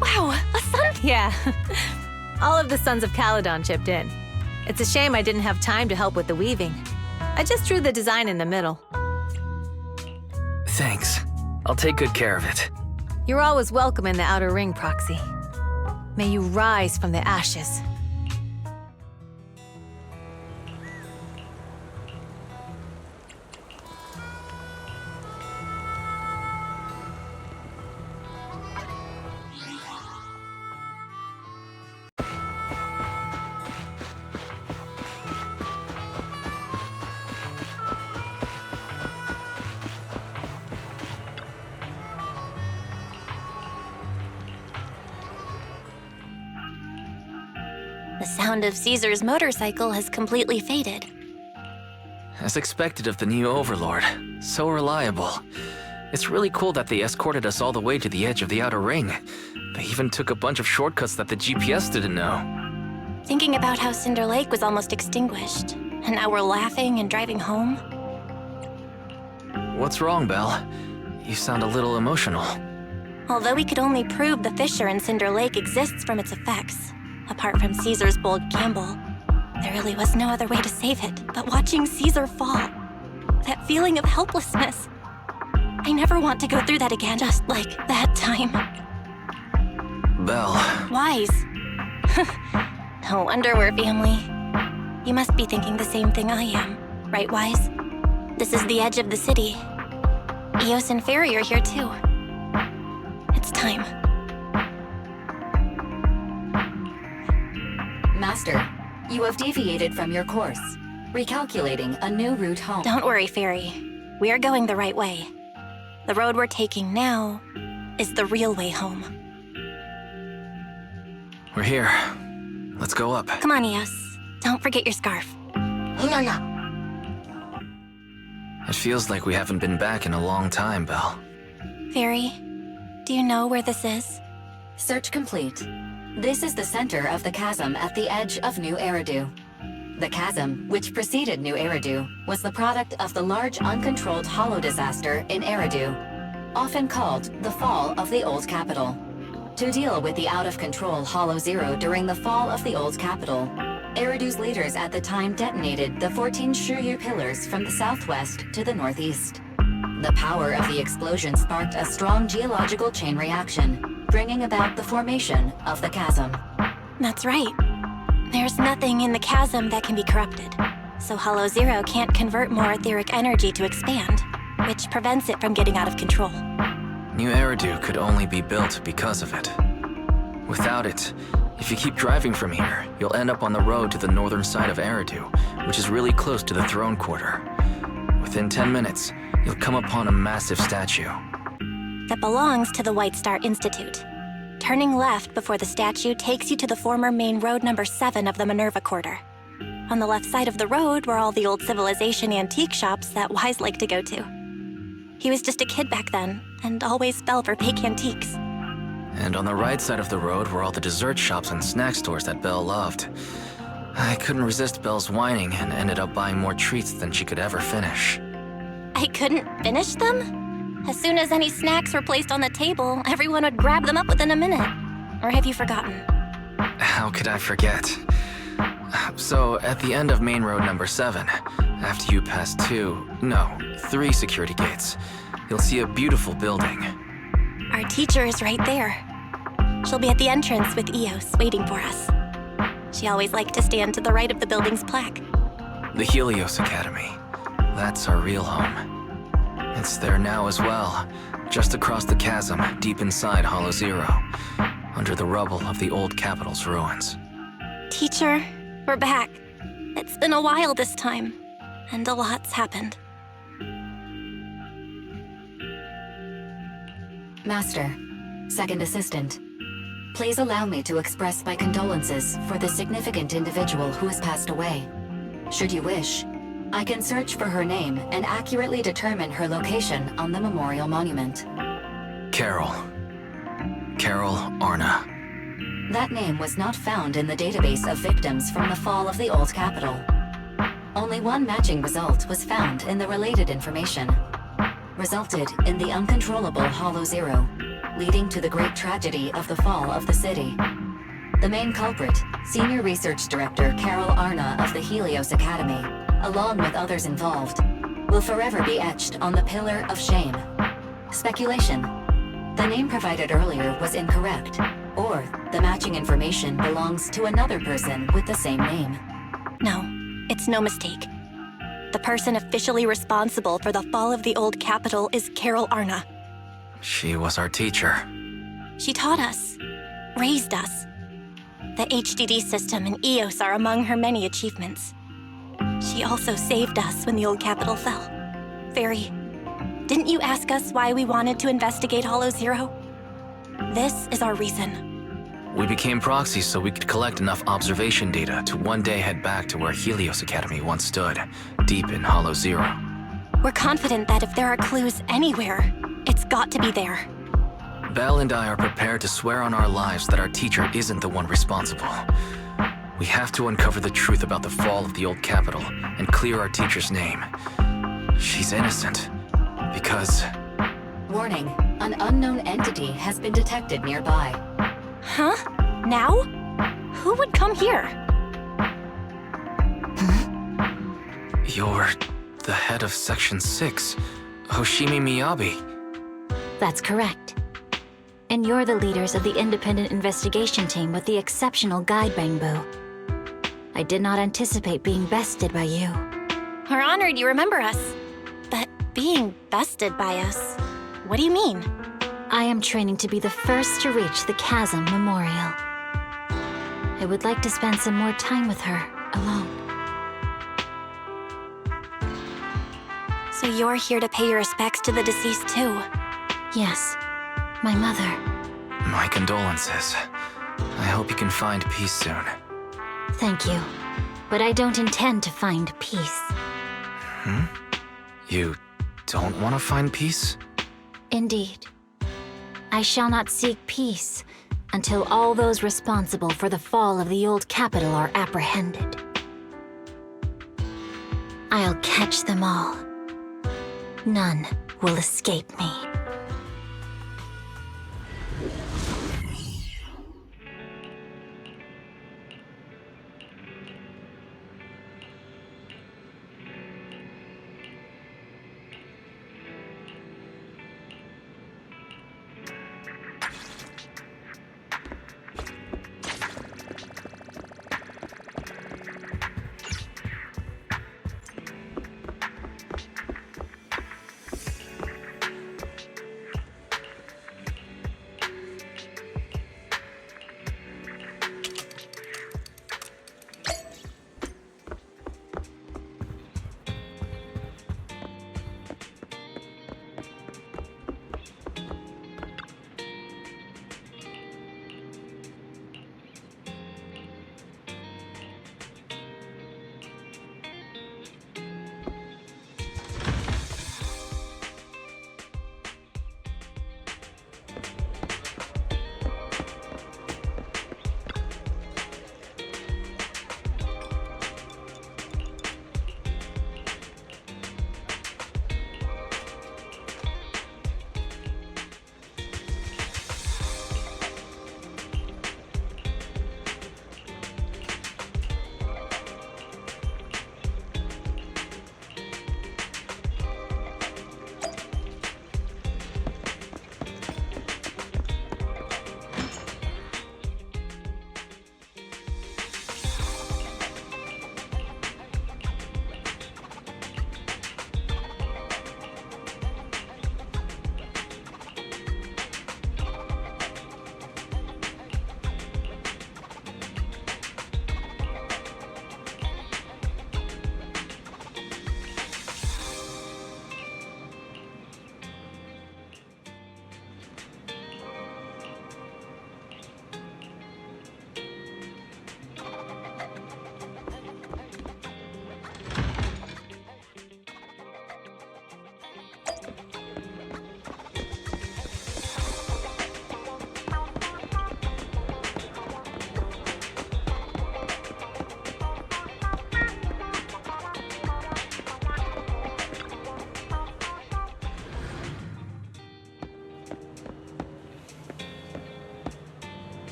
Wow, a sun? Yeah. All of the Sons of Caledon chipped in. It's a shame I didn't have time to help with the weaving. I just drew the design in the middle. Thanks. I'll take good care of it. You're always welcome in the Outer Ring, Proxy. May you rise from the ashes. The sound of Caesar's motorcycle has completely faded. As expected of the new Overlord. So reliable. It's really cool that they escorted us all the way to the edge of the Outer Ring. They even took a bunch of shortcuts that the GPS didn't know. Thinking about how Cinder Lake was almost extinguished, and now we're laughing and driving home. What's wrong, Belle? You sound a little emotional. Although we could only prove the fissure in Cinder Lake exists from its effects, apart from Caesar's bold gamble, there really was no other way to save it but watching Caesar fall. That feeling of helplessness. I never want to go through that again, just like that time. Belle, Wise. No wonder we're family. You must be thinking the same thing I am, right, Wise? This is the edge of the city. Eos and Fairy are here too. It's time. Master, you have deviated from your course. Recalculating a new route home. Don't worry, Fairy. We're going the right way. The road we're taking now is the real way home. we're here. Let's go up. Come on, Eos. Don't forget your scarf. It feels like we haven't been back in a long time, Belle. Fairy, do you know where this is? Search complete. This is the center of the chasm at the edge of New Eridu. The chasm, which preceded New Eridu, was the product of the large uncontrolled hollow disaster in Eridu, often called the fall of the Old Capital. To deal with the out-of-control Hollow Zero during the fall of the Old Capital, Eridu's leaders at the time detonated the 14 Shuryu pillars from the southwest to the northeast. The power of the explosion sparked a strong geological chain reaction, bringing about the formation of the chasm. That's right. There's nothing in the chasm that can be corrupted, so Hollow Zero can't convert more etheric energy to expand, which prevents it from getting out of control. New Eridu could only be built because of it. Without it, if you keep driving from here, you'll end up on the road to the northern side of Eridu, which is really close to the throne quarter. Within 10 minutes, you'll come upon a massive statue. That belongs to the White Star Institute. Turning left before the statue takes you to the former main road number 7 of the Minerva Quarter. On the left side of the road were all the old civilization antique shops that Wise liked to go to. He was just a kid back then, and always fell for fake antiques. And on the right side of the road were all the dessert shops and snack stores that Belle loved. I couldn't resist Belle's whining and ended up buying more treats than she could ever finish. I couldn't finish them? As soon as any snacks were placed on the table, everyone would grab them up within a minute. Or have you forgotten? How could I forget? So, at the end of main road number 7, after you pass 3 security gates, you'll see a beautiful building. Our teacher is right there. She'll be at the entrance with Eos, waiting for us. She always liked to stand to the right of the building's plaque. The Helios Academy. That's our real home. It's there now as well, just across the chasm, deep inside Hollow Zero, under the rubble of the old capital's ruins. Teacher, we're back. It's been a while this time, and a lot's happened. Master, Second Assistant, please allow me to express my condolences for the significant individual who has passed away. Should you wish, I can search for her name and accurately determine her location on the memorial monument. Carol Arna. That name was not found in the database of victims from the fall of the Old Capital. Only one matching result was found in the related information. Resulted in the uncontrollable Hollow Zero, leading to the great tragedy of the fall of the city. The main culprit, Senior Research Director Carol Arna of the Helios Academy, along with others involved, will forever be etched on the Pillar of Shame. Speculation. The name provided earlier was incorrect, or the matching information belongs to another person with the same name. No, it's no mistake. The person officially responsible for the fall of the Old Capital is Carol Arna. She was our teacher. She taught us, raised us. The HDD system and EOS are among her many achievements. She also saved us when the Old Capital fell. Fairy, didn't you ask us why we wanted to investigate Hollow Zero? This is our reason. We became proxies so we could collect enough observation data to one day head back to where Helios Academy once stood, deep in Hollow Zero. We're confident that if there are clues anywhere, it's got to be there. Belle and I are prepared to swear on our lives that our teacher isn't the one responsible. We have to uncover the truth about the fall of the Old Capital and clear our teacher's name. She's innocent, because... Warning, an unknown entity has been detected nearby. Huh? Now? Who would come here? You're the head of Section 6, Hoshimi Miyabi. That's correct. And you're the leaders of the independent investigation team with the exceptional guide, Bangbu. I did not anticipate being bested by you. We're honored you remember us. But being bested by us, what do you mean? I am training to be the first to reach the Chasm Memorial. I would like to spend some more time with her, alone. So you're here to pay your respects to the deceased too? Yes, my mother. My condolences. I hope you can find peace soon. Thank you. But I don't intend to find peace. You don't want to find peace? Indeed. I shall not seek peace until all those responsible for the fall of the old capital are apprehended. I'll catch them all. None will escape me.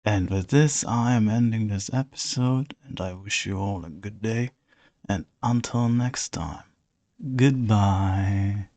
And with this, I am ending this episode, and I wish you all a good day, and until next time, goodbye.